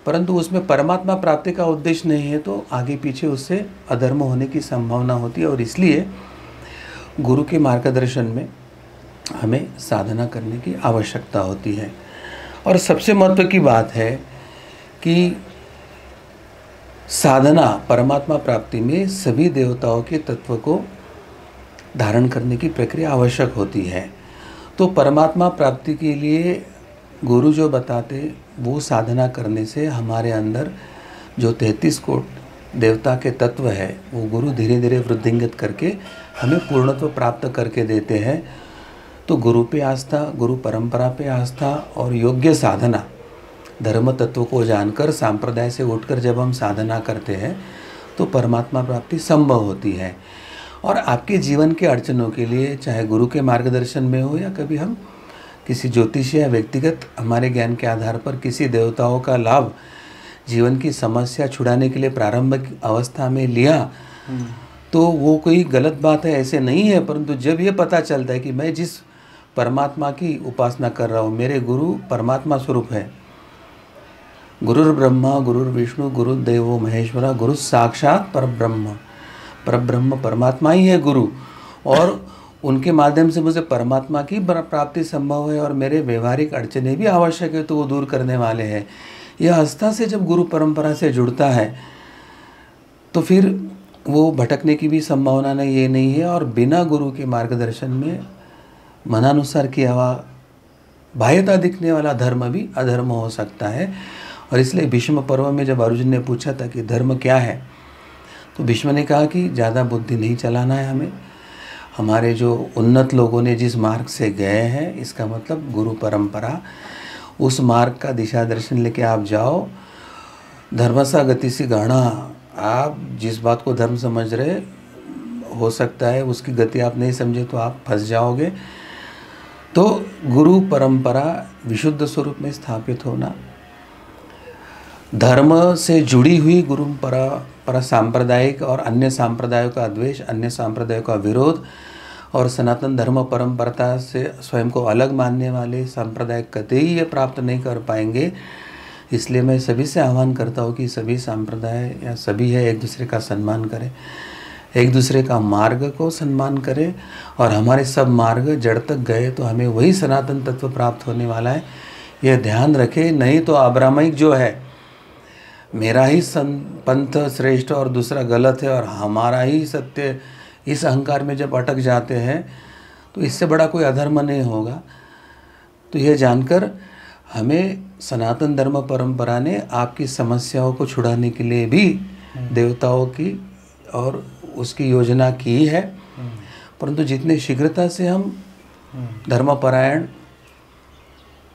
परंतु उसमें परमात्मा प्राप्ति का उद्देश्य नहीं है तो आगे पीछे उससे अधर्म होने की संभावना होती है। और इसलिए गुरु के मार्गदर्शन में हमें साधना करने की आवश्यकता होती है। और सबसे महत्व की बात है कि साधना परमात्मा प्राप्ति में सभी देवताओं के तत्व को धारण करने की प्रक्रिया आवश्यक होती है। तो परमात्मा प्राप्ति के लिए गुरु जो बताते वो साधना करने से हमारे अंदर जो 33 कोटि देवता के तत्व है वो गुरु धीरे धीरे वृद्धिंगत करके हमें पूर्णत्व प्राप्त करके देते हैं। तो गुरु पे आस्था, गुरु परंपरा पे आस्था और योग्य साधना, धर्म तत्व को जानकर सांप्रदाय से उठकर जब हम साधना करते हैं तो परमात्मा प्राप्ति संभव होती है। और आपके जीवन के अड़चनों के लिए, चाहे गुरु के मार्गदर्शन में हो या कभी हम किसी ज्योतिषी या व्यक्तिगत हमारे ज्ञान के आधार पर किसी देवताओं का लाभ जीवन की समस्या छुड़ाने के लिए प्रारंभिक अवस्था में लिया, तो वो कोई गलत बात है ऐसे नहीं है। परंतु जब ये पता चलता है कि मैं जिस परमात्मा की उपासना कर रहा हूँ, मेरे गुरु परमात्मा स्वरूप है, गुरुर् ब्रह्मा गुरुर् विष्णु गुरुदेवो महेश्वरा, गुरु साक्षात परब्रह्म, परब्रह्म परमात्मा ही है गुरु, और उनके माध्यम से मुझे परमात्मा की प्राप्ति संभव है और मेरे व्यवहारिक अड़चने भी आवश्यक है तो वो दूर करने वाले हैं। यह आस्था से जब गुरु परंपरा से जुड़ता है तो फिर वो भटकने की भी संभावना नहीं, ये नहीं है। और बिना गुरु के मार्गदर्शन में मनानुसार किया हुआ बाह्यता दिखने वाला धर्म भी अधर्म हो सकता है। और इसलिए भीष्म पर्व में जब अर्जुन ने पूछा था कि धर्म क्या है, तो भीष्म ने कहा कि ज़्यादा बुद्धि नहीं चलाना है हमें, हमारे जो उन्नत लोगों ने जिस मार्ग से गए हैं, इसका मतलब गुरु परंपरा, उस मार्ग का दिशा दर्शन लेके आप जाओ। धर्मसा गति सी गाढ़ा, आप जिस बात को धर्म समझ रहे, हो सकता है उसकी गति आप नहीं समझे तो आप फंस जाओगे। तो गुरु परंपरा विशुद्ध स्वरूप में स्थापित होना, धर्म से जुड़ी हुई गुरु परंपरा, सांप्रदायिक और अन्य सांप्रदायों का द्वेष, अन्य सांप्रदायों का विरोध, और सनातन धर्म परंपरा से स्वयं को अलग मानने वाले सांप्रदाय कतई ये प्राप्त नहीं कर पाएंगे। इसलिए मैं सभी से आह्वान करता हूँ कि सभी सांप्रदाय या सभी है एक दूसरे का सम्मान करें, एक दूसरे का मार्ग को सम्मान करें, और हमारे सब मार्ग जड़ तक गए तो हमें वही सनातन तत्व प्राप्त होने वाला है, यह ध्यान रखें। नहीं तो अब्राह्मणिक जो है, मेरा ही पंथ श्रेष्ठ और दूसरा गलत है और हमारा ही सत्य, इस अहंकार में जब अटक जाते हैं तो इससे बड़ा कोई अधर्म नहीं होगा। तो यह जानकर हमें सनातन धर्म परंपरा ने आपकी समस्याओं को छुड़ाने के लिए भी देवताओं की और उसकी योजना की है, परंतु जितने शीघ्रता से हम धर्मपरायण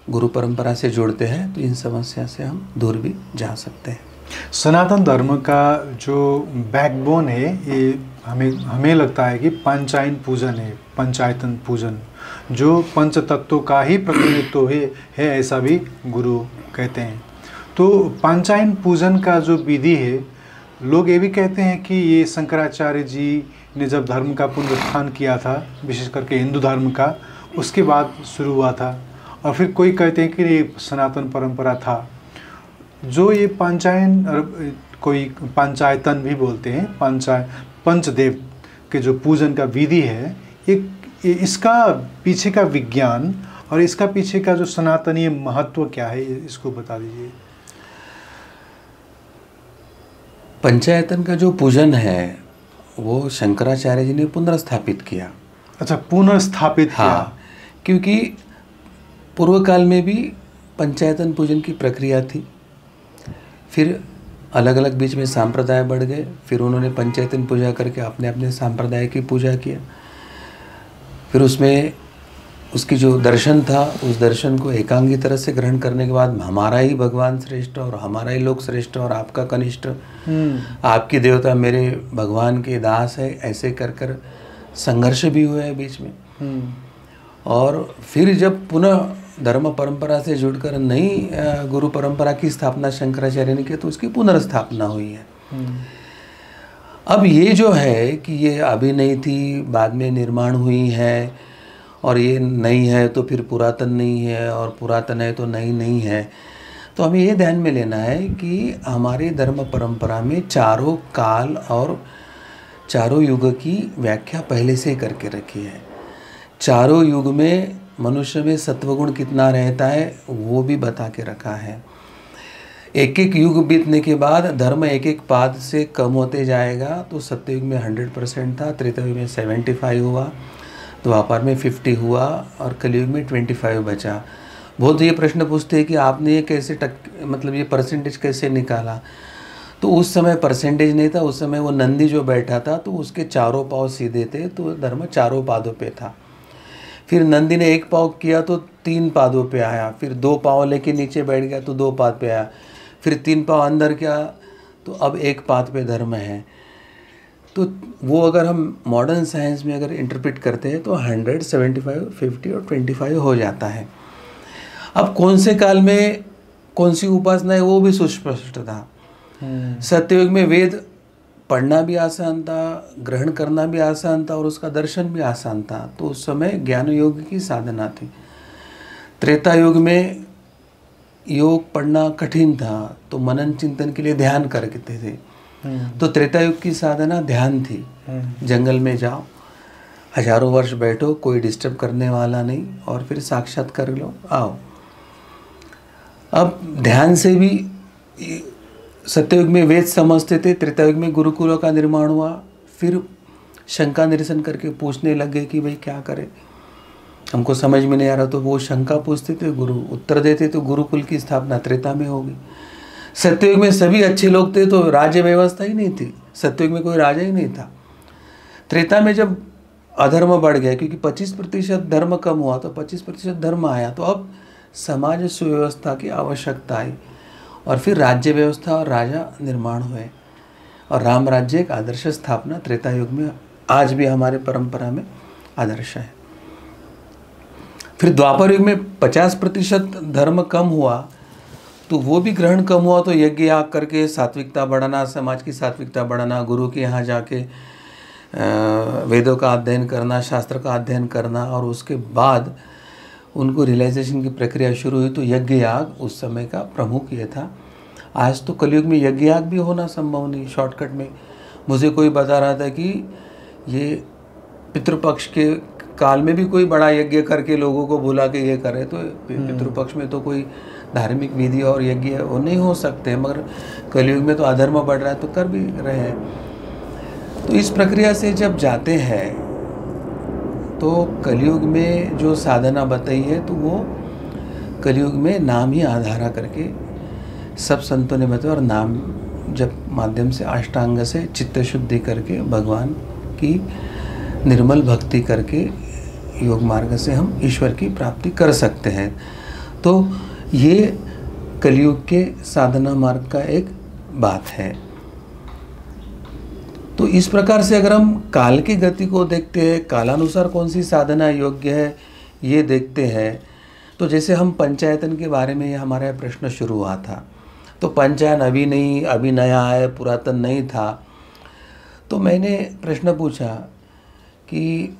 गुरु परंपरा से जुड़ते हैं तो इन समस्या से हम दूर भी जा सकते हैं। सनातन धर्म का जो बैकबोन है, ये हमें लगता है कि पंचायन पूजन है, पंचायतन पूजन, जो पंच तत्वों का ही प्रतिनिधित्व है ऐसा भी गुरु कहते हैं। तो पंचायन पूजन का जो विधि है, लोग ये भी कहते हैं कि ये शंकराचार्य जी ने जब धर्म का पुनरुत्थान किया था, विशेष करके हिंदू धर्म का, उसके बाद शुरू हुआ था। और फिर कोई कहते हैं कि ये सनातन परंपरा था। जो ये पंचायन, कोई पंचायतन भी बोलते हैं, पंचदेव के जो पूजन का विधि है, इसका पीछे का विज्ञान और इसका पीछे का जो सनातनीय महत्व क्या है, इसको बता दीजिए। पंचायतन का जो पूजन है वो शंकराचार्य जी ने पुनर्स्थापित किया। अच्छा, पुनर्स्थापित किया। हाँ, क्योंकि पूर्व काल में भी पंचायतन पूजन की प्रक्रिया थी, फिर अलग अलग बीच में सांप्रदाय बढ़ गए, फिर उन्होंने पंचायतन पूजा करके अपने अपने सांप्रदाय की पूजा किया। फिर उसमें उसकी जो दर्शन था, उस दर्शन को एकांगी तरह से ग्रहण करने के बाद हमारा ही भगवान श्रेष्ठ और हमारा ही लोक श्रेष्ठ और आपका कनिष्ठ, आपकी देवता मेरे भगवान के दास है, ऐसे कर कर संघर्ष भी हुआ है बीच में। और फिर जब पुनः धर्म परंपरा से जुड़कर नई गुरु परंपरा की स्थापना शंकराचार्य ने की, तो उसकी पुनर्स्थापना हुई है। अब ये जो है कि ये अभी नहीं थी, बाद में निर्माण हुई है, और ये नई है तो फिर पुरातन नहीं है, और पुरातन है तो नई नहीं है। तो हमें ये ध्यान में लेना है कि हमारे धर्म परंपरा में चारों काल और चारों युग की व्याख्या पहले से करके रखी है। चारों युग में मनुष्य में सत्वगुण कितना रहता है वो भी बता के रखा है। एक एक युग बीतने के बाद धर्म एक एक पाद से कम होते जाएगा। तो सत्ययुग में 100% था, त्रेतायुग में 75 हुआ, द्वापर में 50 हुआ और कलयुग में 25 बचा। बहुत ये प्रश्न पूछते हैं कि आपने ये कैसे मतलब ये परसेंटेज कैसे निकाला। तो उस समय परसेंटेज नहीं था, उस समय वो नंदी जो बैठा था तो उसके चारों पाँव सीधे थे, तो धर्म चारों पादों पे था। फिर नंदी ने 1 पाँव किया तो 3 पादों पे आया, फिर 2 पाँव लेके नीचे बैठ गया तो 2 पाद पे आया, फिर 3 पाँव अंदर किया तो अब 1 पाद पे धर्म है। तो वो अगर हम मॉडर्न साइंस में अगर इंटरप्रेट करते हैं तो 100, 75, 50 और 25 हो जाता है। अब कौन से काल में कौन सी उपासना है वो भी सुस्पष्ट था। सत्ययुग में वेद पढ़ना भी आसान था, ग्रहण करना भी आसान था और उसका दर्शन भी आसान था, तो उस समय ज्ञान योग की साधना थी। त्रेता युग में योग पढ़ना कठिन था, तो मनन चिंतन के लिए ध्यान करते थे। तो त्रेता युग की साधना ध्यान थी। जंगल में जाओ, हजारों वर्ष बैठो, कोई डिस्टर्ब करने वाला नहीं, और फिर साक्षात कर लो, आओ। अब ध्यान से भी सत्ययुग में वेद समझते थे, त्रेता युग में गुरुकुलों का निर्माण हुआ, फिर शंका निरसन करके पूछने लगे कि भाई क्या करें, हमको समझ में नहीं आ रहा। तो वो शंका पूछते थे, गुरु उत्तर देते, तो गुरुकुल की स्थापना त्रेता में होगी। सत्ययुग में सभी अच्छे लोग थे तो राज्य व्यवस्था ही नहीं थी, सत्ययुग में कोई राजा ही नहीं था। त्रेता में जब अधर्म बढ़ गया, क्योंकि 25% धर्म कम हुआ तो 25% धर्म आया, तो अब समाज सुव्यवस्था की आवश्यकता आई और फिर राज्य व्यवस्था और राजा निर्माण हुए और राम राज्य एक आदर्श स्थापना त्रेता युग में आज भी हमारे परंपरा में आदर्श है। फिर द्वापर युग में 50% धर्म कम हुआ, तो वो भी ग्रहण कम हुआ, तो यज्ञ याग करके सात्विकता बढ़ाना, समाज की सात्विकता बढ़ाना, गुरु के यहाँ जाके वेदों का अध्ययन करना, शास्त्र का अध्ययन करना, और उसके बाद उनको रियलाइजेशन की प्रक्रिया शुरू हुई। तो यज्ञ याग उस समय का प्रमुख ये था। आज तो कलयुग में यज्ञ याग भी होना संभव नहीं। शॉर्टकट में मुझे कोई बता रहा था कि ये पितृपक्ष के काल में भी कोई बड़ा यज्ञ करके लोगों को बुला के ये करे, तो पितृपक्ष में तो कोई धार्मिक विधि और यज्ञ वो नहीं हो सकते, मगर कलयुग में तो अधर्म बढ़ रहा है तो कर भी रहे हैं। तो इस प्रक्रिया से जब जाते हैं तो कलयुग में जो साधना बताई है, तो वो कलयुग में नाम ही आधारा करके सब संतों ने बताया, और नाम जब माध्यम से अष्टांग से चित्त शुद्धि करके भगवान की निर्मल भक्ति करके योग मार्ग से हम ईश्वर की प्राप्ति कर सकते हैं। तो ये कलयुग के साधना मार्ग का एक बात है। तो इस प्रकार से अगर हम काल की गति को देखते हैं, कालानुसार कौन सी साधना योग्य है ये देखते हैं, तो जैसे हम पंचायतन के बारे में ये हमारा प्रश्न शुरू हुआ था, तो पंचायन अभी नहीं, अभी नया है, पुरातन नहीं था। तो मैंने प्रश्न पूछा कि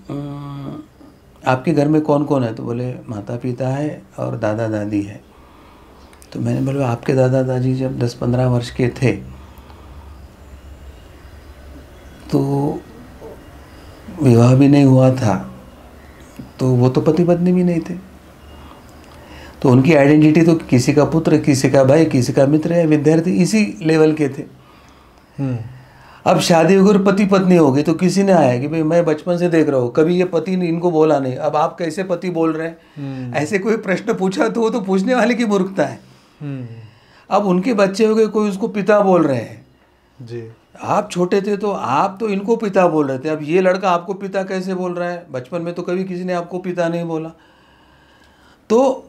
आपके घर में कौन कौन है, तो बोले माता पिता है और दादा दादी है। तो मैंने बोला आपके दादा दादी जब 10-15 वर्ष के थे तो विवाह भी नहीं हुआ था, तो वो तो पति पत्नी भी नहीं थे, तो उनकी आइडेंटिटी तो किसी का पुत्र, किसी का भाई, किसी का मित्र है, विद्यार्थी इसी लेवल के थे। अब शादी अगर पति पत्नी हो गई तो किसी ने आया कि भाई मैं बचपन से देख रहा हूँ, कभी ये पति ने इनको बोला नहीं, अब आप कैसे पति बोल रहे हैं, ऐसे कोई प्रश्न पूछा तो वो तो पूछने वाले की मूर्खता है। अब उनके बच्चे हो गए, कोई उसको पिता बोल रहे हैं जी, आप छोटे थे तो आप तो इनको पिता बोल रहे थे, अब ये लड़का आपको पिता कैसे बोल रहा है, बचपन में तो कभी किसी ने आपको पिता नहीं बोला। तो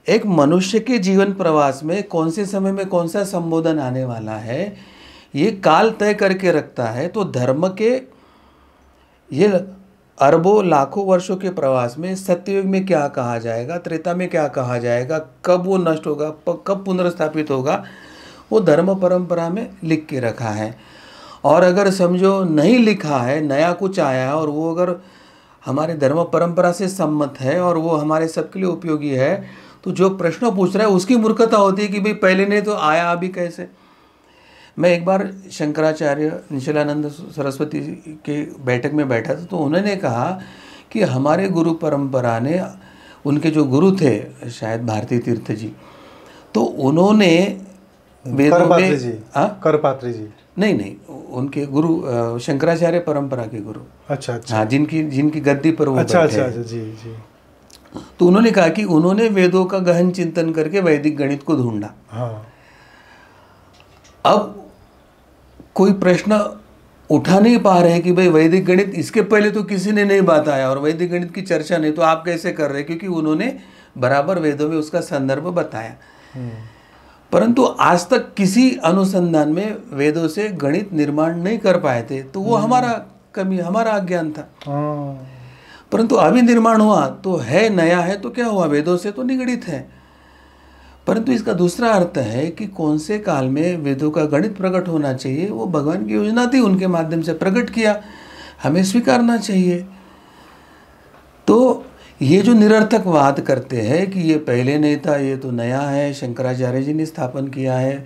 एक मनुष्य के जीवन प्रवास में कौन से समय में कौन सा संबोधन आने वाला है, ये काल तय करके रखता है। तो धर्म के ये अरबों लाखों वर्षों के प्रवास में सत्ययुग में क्या कहा जाएगा, त्रेता में क्या कहा जाएगा, कब वो नष्ट होगा, कब पुनर्स्थापित होगा, वो धर्म परंपरा में लिख के रखा है। और अगर समझो नहीं लिखा है, नया कुछ आया है और वो अगर हमारे धर्म परंपरा से सम्मत है और वो हमारे सबके लिए उपयोगी है, तो जो प्रश्न पूछ रहा है उसकी मूर्खता होती है कि भाई पहले नहीं तो आया, अभी कैसे। मैं एक बार शंकराचार्य निश्चलानंद सरस्वती के बैठक में बैठा था, तो उन्होंने कहा कि हमारे गुरु परंपरा ने, उनके जो गुरु थे शायद भारती तीर्थ जी, तो उन्होंने वेदों में करपात्री जी नहीं, उनके गुरु शंकराचार्य परंपरा के गुरु, अच्छा, हाँ, जिनकी गद्दी पर वो अच्छा, बैठे अच्छा, जी। तो उन्होंने कहा कि उन्होंने वेदों का गहन चिंतन करके वैदिक गणित को ढूंढा। हाँ। अब कोई प्रश्न उठा नहीं पा रहे हैं कि भाई वैदिक गणित, इसके पहले तो किसी ने नहीं बताया और वैदिक गणित की चर्चा नहीं, तो आप कैसे कर रहे हैं, क्योंकि उन्होंने बराबर वेदों में उसका संदर्भ बताया। परंतु आज तक किसी अनुसंधान में वेदों से गणित निर्माण नहीं कर पाए थे, तो वो हमारा कमी, हमारा अज्ञान था। परंतु अभी निर्माण हुआ तो है, नया है, तो क्या हुआ, वेदों से तो निगड़ित है। परंतु इसका दूसरा अर्थ है कि कौन से काल में वेदों का गणित प्रकट होना चाहिए, वो भगवान की योजना थी, उनके माध्यम से प्रकट किया, हमें स्वीकारना चाहिए। तो ये जो निरर्थक वाद करते हैं कि ये पहले नहीं था, ये तो नया है, शंकराचार्य जी ने स्थापन किया है,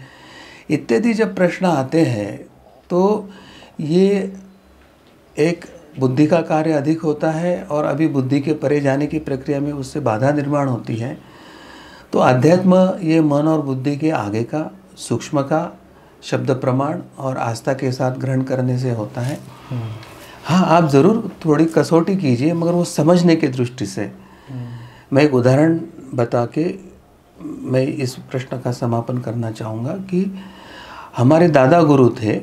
इत्यादि जब प्रश्न आते हैं तो ये एक बुद्धि का कार्य अधिक होता है और अभी बुद्धि के परे जाने की प्रक्रिया में उससे बाधा निर्माण होती है। तो अध्यात्म ये मन और बुद्धि के आगे का, सूक्ष्म का, शब्द प्रमाण और आस्था के साथ ग्रहण करने से होता है। हाँ, आप ज़रूर थोड़ी कसौटी कीजिए, मगर वो समझने की दृष्टि से। मैं एक उदाहरण बता के मैं इस प्रश्न का समापन करना चाहूँगा कि हमारे दादा गुरु थे,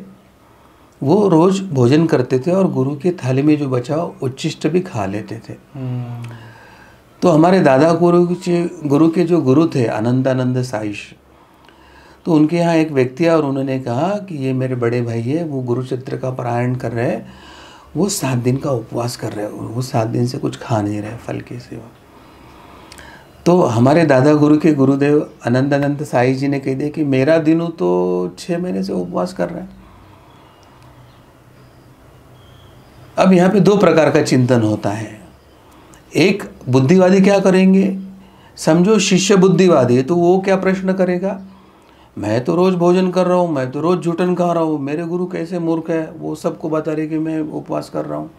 वो रोज़ भोजन करते थे और गुरु की थाली में जो बचा उच्छिष्ट भी खा लेते थे। तो हमारे दादा गुरु के जो गुरु थे आनंदानंद साईश, तो उनके यहाँ एक व्यक्ति आया और उन्होंने कहा कि ये मेरे बड़े भाई है, वो गुरुचरित्र का पारायण कर रहे हैं, वो 7 दिन का उपवास कर रहे हैं, वो 7 दिन से कुछ खा नहीं रहे, फल के सिवा। तो हमारे दादा गुरु के गुरुदेव आनंदानंद साई जी ने कह दिया कि मेरा दिनू तो 6 महीने से उपवास कर रहा है। अब यहाँ पे 2 प्रकार का चिंतन होता है। एक बुद्धिवादी क्या करेंगे, समझो शिष्य बुद्धिवादी है, तो वो क्या प्रश्न करेगा, मैं तो रोज भोजन कर रहा हूँ, मैं तो रोज झूठन खा रहा हूँ, मेरे गुरु कैसे मूर्ख है, वो सबको बता रहे कि मैं उपवास कर रहा हूँ।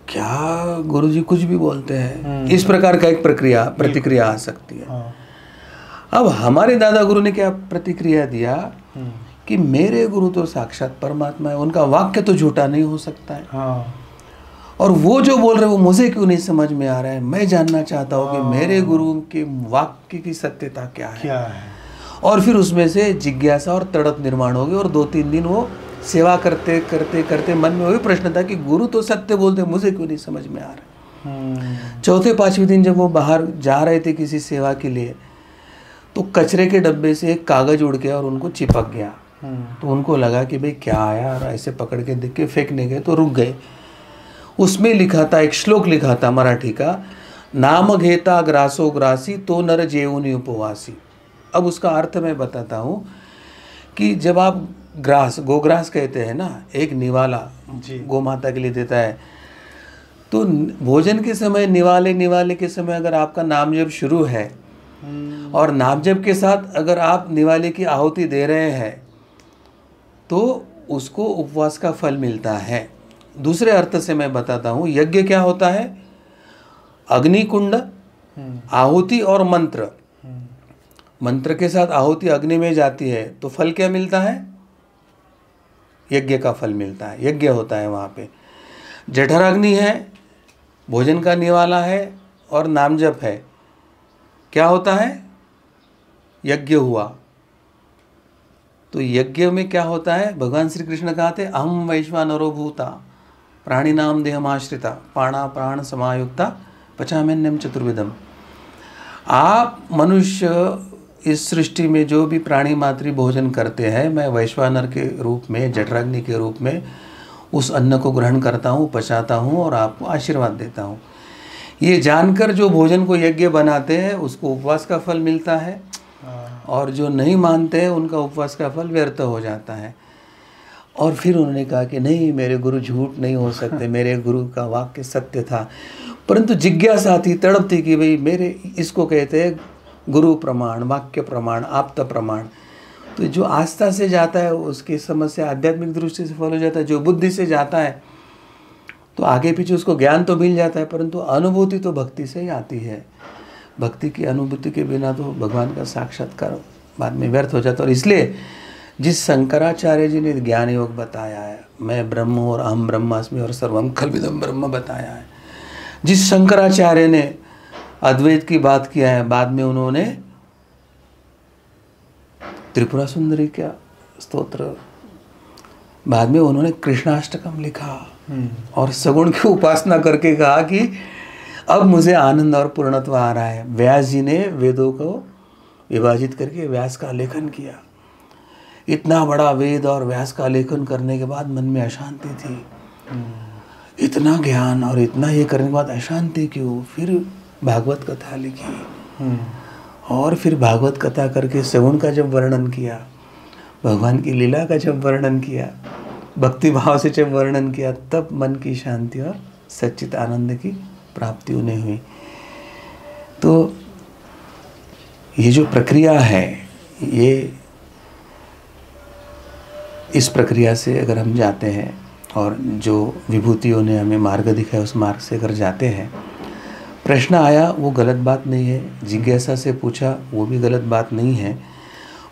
क्या गुरुजी कुछ भी बोलते हैं, इस प्रकार का एक प्रतिक्रिया आ सकती है। अब हमारे दादा गुरु ने क्या प्रतिक्रिया दिया कि मेरे गुरु तो साक्षात परमात्मा है, उनका वाक्य तो झूठा नहीं हो सकता है। और वो जो बोल रहे हैं वो मुझे क्यों नहीं समझ में आ रहा है, मैं जानना चाहता हूँ कि मेरे गुरु के वाक्य की सत्यता क्या है। और फिर उसमें से जिज्ञासा और तड़प निर्माण होगी और 2-3 दिन वो सेवा करते करते करते मन में वही प्रश्न था कि गुरु तो सत्य बोलते, मुझे क्यों नहीं समझ में आ रहा। 4-5वें दिन जब वो बाहर जा रहे थे किसी सेवा के लिए, तो कचरे के डब्बे से एक कागज उड़ गया और उनको चिपक गया। तो उनको लगा कि भाई क्या आया, और ऐसे पकड़ के देख के फेंकने गए तो रुक गए। उसमें लिखा था, एक श्लोक लिखा था मराठी का, नाम घेता ग्रासो ग्रासी तो नर जेऊनी उपवासी। अब उसका अर्थ मैं बताता हूँ कि जब आप ग्रास, गोग्रास कहते हैं ना, एक निवाला गौ माता के लिए देता है, तो भोजन के समय निवाले के समय अगर आपका नाम जप शुरू है और नाम जप के साथ अगर आप निवाले की आहुति दे रहे हैं तो उसको उपवास का फल मिलता है। दूसरे अर्थ से मैं बताता हूँ, यज्ञ क्या होता है, अग्निकुंड, आहुति और मंत्र। मंत्र के साथ आहुति अग्नि में जाती है तो फल क्या मिलता है, यज्ञ का फल मिलता है, यज्ञ होता है वहाँ पे। जठराग्नि है, भोजन का निवाला है और नाम जप है, क्या होता है, यज्ञ हुआ। तो यज्ञ में क्या होता है, भगवान श्री कृष्ण कहते हैं अहम वैश्वानरो भूता प्राणी नाम देहमाश्रिता पाणा प्राण समायुक्ता पचाम्यन्नम चतुर्विधम। आप मनुष्य इस सृष्टि में जो भी प्राणी मातृ भोजन करते हैं, मैं वैश्वानर के रूप में, जठराग्नि के रूप में उस अन्न को ग्रहण करता हूँ, पचाता हूँ और आपको आशीर्वाद देता हूँ। ये जानकर जो भोजन को यज्ञ बनाते हैं उसको उपवास का फल मिलता है, और जो नहीं मानते हैं उनका उपवास का फल व्यर्थ हो जाता है। और फिर उन्होंने कहा कि नहीं, मेरे गुरु झूठ नहीं हो सकते, मेरे गुरु का वाक्य सत्य था। परंतु जिज्ञासा थी, तड़प थी कि भाई मेरे, इसको कहते हैं गुरु प्रमाण, वाक्य प्रमाण, आप्त प्रमाण। तो जो आस्था से जाता है उसकी समस्या आध्यात्मिक दृष्टि से फल हो जाता है। जो बुद्धि से जाता है तो आगे पीछे उसको ज्ञान तो मिल जाता है, परंतु अनुभूति तो भक्ति से ही आती है। भक्ति की अनुभूति के बिना तो भगवान का साक्षात्कार बाद में व्यर्थ हो जाता है। और इसलिए जिस शंकराचार्य जी ने ज्ञान योग बताया है, मैं ब्रह्म हूँ और अहम ब्रह्मास्मि और सर्वम खल्विदम ब्रह्म बताया है, जिस शंकराचार्य ने अद्वैत की बात किया है, बाद में उन्होंने त्रिपुरा सुंदरी का स्तोत्र बाद में उन्होंने कृष्णाष्टकम लिखा और सगुण की उपासना करके कहा कि अब मुझे आनंद और पूर्णत्व आ रहा है। व्यास जी ने वेदों को विभाजित करके व्यास का लेखन किया। इतना बड़ा वेद और व्यास का लेखन करने के बाद मन में अशांति थी। इतना ज्ञान और इतना ये करने के बाद अशांति क्यों? फिर भागवत कथा लिखी और फिर भागवत कथा करके सगुण का जब वर्णन किया, भगवान की लीला का जब वर्णन किया, भक्ति भाव से जब वर्णन किया, तब मन की शांति और सच्चित आनंद की प्राप्ति उन्हें हुई। तो ये जो प्रक्रिया है, ये इस प्रक्रिया से अगर हम जाते हैं और जो विभूतियों ने हमें मार्ग दिखाया उस मार्ग से अगर जाते हैं, प्रश्न आया वो गलत बात नहीं है, जिज्ञासा से पूछा वो भी गलत बात नहीं है,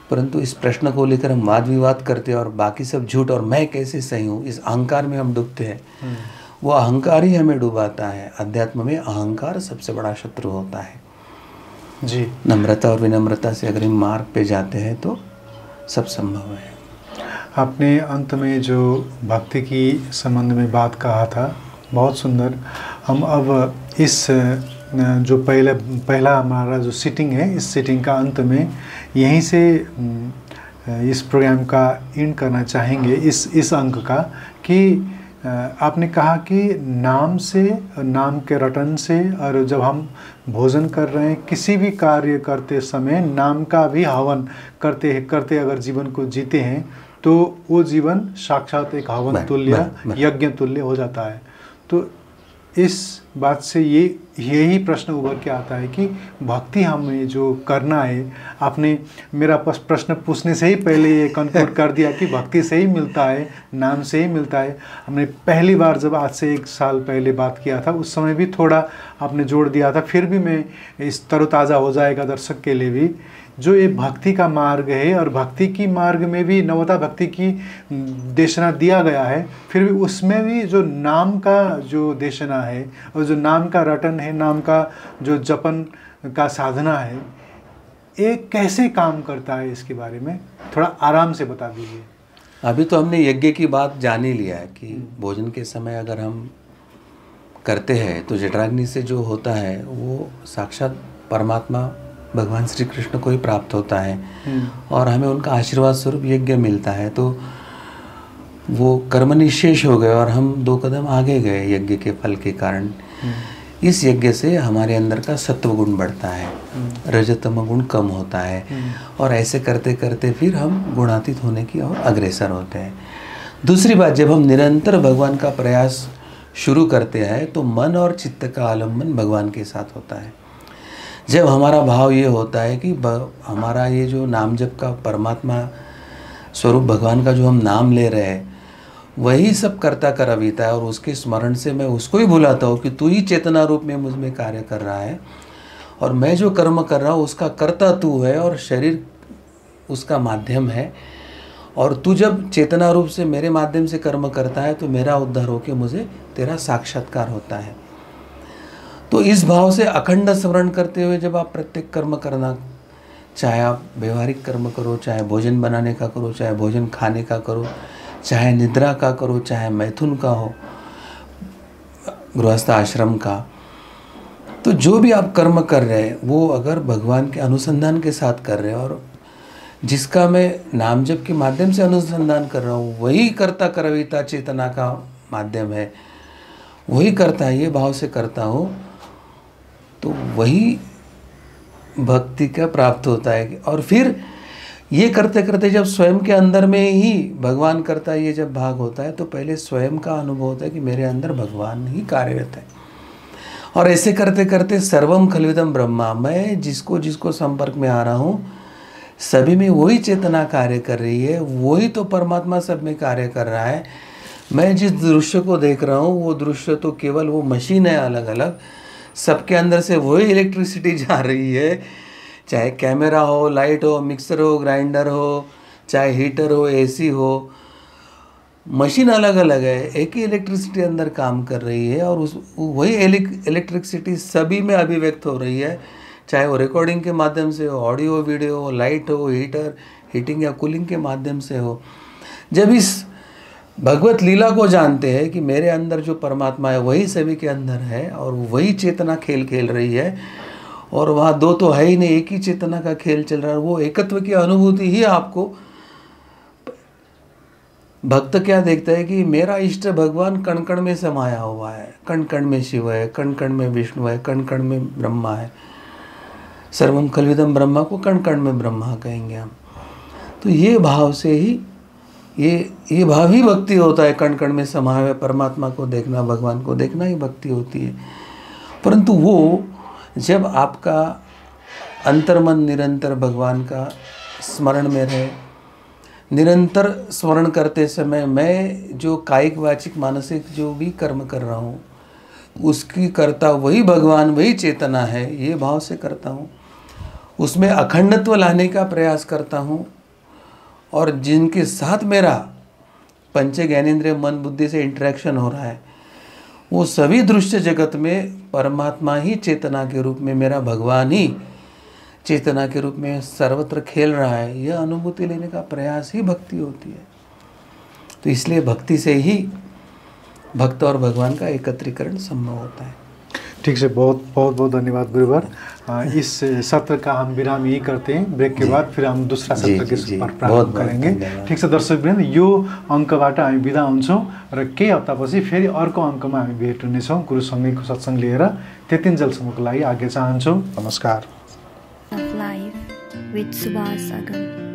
परंतु इस प्रश्न को लेकर हम वाद विवाद करते हैं और बाकी सब झूठ और मैं कैसे सही हूँ, इस अहंकार में हम डूबते हैं। वो अहंकार ही हमें डुबाता है। अध्यात्म में अहंकार सबसे बड़ा शत्रु होता है जी। नम्रता और विनम्रता से अगर हम मार्ग पे जाते हैं तो सब संभव है। आपने अंत में जो भक्ति की संबंध में बात कहा था, बहुत सुंदर। हम अब इस जो पहला हमारा जो सीटिंग है, इस सीटिंग का अंत में यहीं से इस प्रोग्राम का एंड करना चाहेंगे, इस अंक का, कि आपने कहा कि नाम से, नाम के रटन से, और जब हम भोजन कर रहे हैं, किसी भी कार्य करते समय नाम का भी हवन करते करते अगर जीवन को जीते हैं तो वो जीवन साक्षात एक हवन तुल्य, यज्ञ तुल्य हो जाता है। तो इस बात से यही प्रश्न उभर के आता है कि भक्ति हमें जो करना है, आपने मेरा प्रश्न पूछने से ही पहले ये कन्क्लूड कर दिया कि भक्ति से ही मिलता है, नाम से ही मिलता है। हमने पहली बार जब आज से 1 साल पहले बात किया था, उस समय भी थोड़ा आपने जोड़ दिया था, फिर भी मैं इस तरोताज़ा हो जाएगा दर्शक के लिए भी, जो ये भक्ति का मार्ग है और भक्ति की मार्ग में भी नवता भक्ति की देशना दिया गया है, फिर भी उसमें भी जो नाम का जो देशना है और जो नाम का रटन है, नाम का जो जपन का साधना है, ये कैसे काम करता है, इसके बारे में थोड़ा आराम से बता दीजिए। अभी तो हमने यज्ञ की बात जान ही लिया है कि भोजन के समय अगर हम करते हैं तो जठराग्नि से जो होता है वो साक्षात परमात्मा भगवान श्री कृष्ण को ही प्राप्त होता है और हमें उनका आशीर्वाद स्वरूप यज्ञ मिलता है। तो वो कर्म निशेष हो गए और हम 2 कदम आगे गए यज्ञ के फल के कारण। इस यज्ञ से हमारे अंदर का सत्व गुण बढ़ता है, रजतम गुण कम होता है और ऐसे करते करते फिर हम गुणातीत होने की ओर अग्रसर होते हैं। दूसरी बात, जब हम निरंतर भगवान का प्रयास शुरू करते हैं तो मन और चित्त का आलम्बन भगवान के साथ होता है। जब हमारा भाव ये होता है कि हमारा ये जो नाम जप का परमात्मा स्वरूप भगवान का जो हम नाम ले रहे हैं वही सब करता कर अवीता है और उसके स्मरण से मैं उसको ही भुलाता हूँ कि तू ही चेतना रूप में मुझ में कार्य कर रहा है और मैं जो कर्म कर रहा हूँ उसका कर्ता तू है और शरीर उसका माध्यम है, और तू जब चेतना रूप से मेरे माध्यम से कर्म करता है तो मेरा उद्धार होकर मुझे तेरा साक्षात्कार होता है। तो इस भाव से अखंड स्मरण करते हुए जब आप प्रत्येक कर्म करना, चाहे आप व्यवहारिक कर्म करो, चाहे भोजन बनाने का करो, चाहे भोजन खाने का करो, चाहे निद्रा का करो, चाहे मैथुन का हो, गृहस्थ आश्रम का, तो जो भी आप कर्म कर रहे हैं वो अगर भगवान के अनुसंधान के साथ कर रहे हैं और जिसका मैं नाम जप के माध्यम से अनुसंधान कर रहा हूँ वही कर्ता करविता चेतना का माध्यम है, वही करता है, ये भाव से करता हूँ, तो वही भक्ति का प्राप्त होता है। और फिर ये करते करते जब स्वयं के अंदर में ही भगवान करता है, ये जब भाग होता है तो पहले स्वयं का अनुभव होता है कि मेरे अंदर भगवान ही कार्यरत है। और ऐसे करते करते सर्वम खलविदम ब्रह्मा, मैं जिसको जिसको संपर्क में आ रहा हूँ सभी में वही चेतना कार्य कर रही है, वही तो परमात्मा सब में कार्य कर रहा है। मैं जिस दृश्य को देख रहा हूँ वो दृश्य तो केवल वो मशीन है अलग अलग, सबके अंदर से वही इलेक्ट्रिसिटी जा रही है, चाहे कैमरा हो, लाइट हो, मिक्सर हो, ग्राइंडर हो, चाहे हीटर हो, एसी हो, मशीन अलग अलग है, एक ही इलेक्ट्रिसिटी अंदर काम कर रही है और उस वही इलेक्ट्रिसिटी सभी में अभिव्यक्त हो रही है, चाहे वो रिकॉर्डिंग के माध्यम से हो, ऑडियो वीडियो हो, लाइट हो, हीटर हीटिंग या कूलिंग के माध्यम से हो। जब इस भगवत लीला को जानते हैं कि मेरे अंदर जो परमात्मा है वही सभी के अंदर है और वही चेतना खेल खेल रही है, और वहाँ दो तो है ही नहीं, एक ही चेतना का खेल चल रहा है। वो एकत्व की अनुभूति ही आपको, भक्त क्या देखता है कि मेरा इष्ट भगवान कण कण में समाया हुआ है, कण कण में शिव है, कण कण में विष्णु है, कण कण में ब्रह्मा है। सर्वम खलविदम ब्रह्मा को कण कण में ब्रह्मा कहेंगे हम। तो ये भाव से ही, ये भाव ही भक्ति होता है। कण कण में समाये हुए परमात्मा को देखना, भगवान को देखना ही भक्ति होती है। परंतु वो जब आपका अंतर्मन निरंतर भगवान का स्मरण में रहे, निरंतर स्मरण करते समय मैं जो कायिक वाचिक मानसिक जो भी कर्म कर रहा हूँ उसकी करता वही भगवान, वही चेतना है, ये भाव से करता हूँ। उसमें अखंडत्व लाने का प्रयास करता हूँ, और जिनके साथ मेरा पंच ज्ञानेंद्रिय मन बुद्धि से इंटरेक्शन हो रहा है वो सभी दृश्य जगत में परमात्मा ही चेतना के रूप में, मेरा भगवान ही चेतना के रूप में सर्वत्र खेल रहा है, यह अनुभूति लेने का प्रयास ही भक्ति होती है। तो इसलिए भक्ति से ही भक्त और भगवान का एकत्रीकरण संभव होता है। ठीक से, बहुत बहुत धन्यवाद गुरुवर। इस सत्र का हम विराम यही करते हैं। ब्रेक के बाद फिर हम दूसरा सत्र के पर प्रारंभ करेंगे। ठीक छ दर्शकवृन्द, यो अङ्कबाट हामी बिदा हुन्छौँ र केही हप्तापछि फेरि अर्को अङ्कमा हामी भेट हुनेछौँ गुरुसँगैको सत्सङ्ग लिएर। त्यतिन्जेलसम्मको लागि आज्ञा चाहन्छौँ। नमस्कार। Of life with Subhas Agam.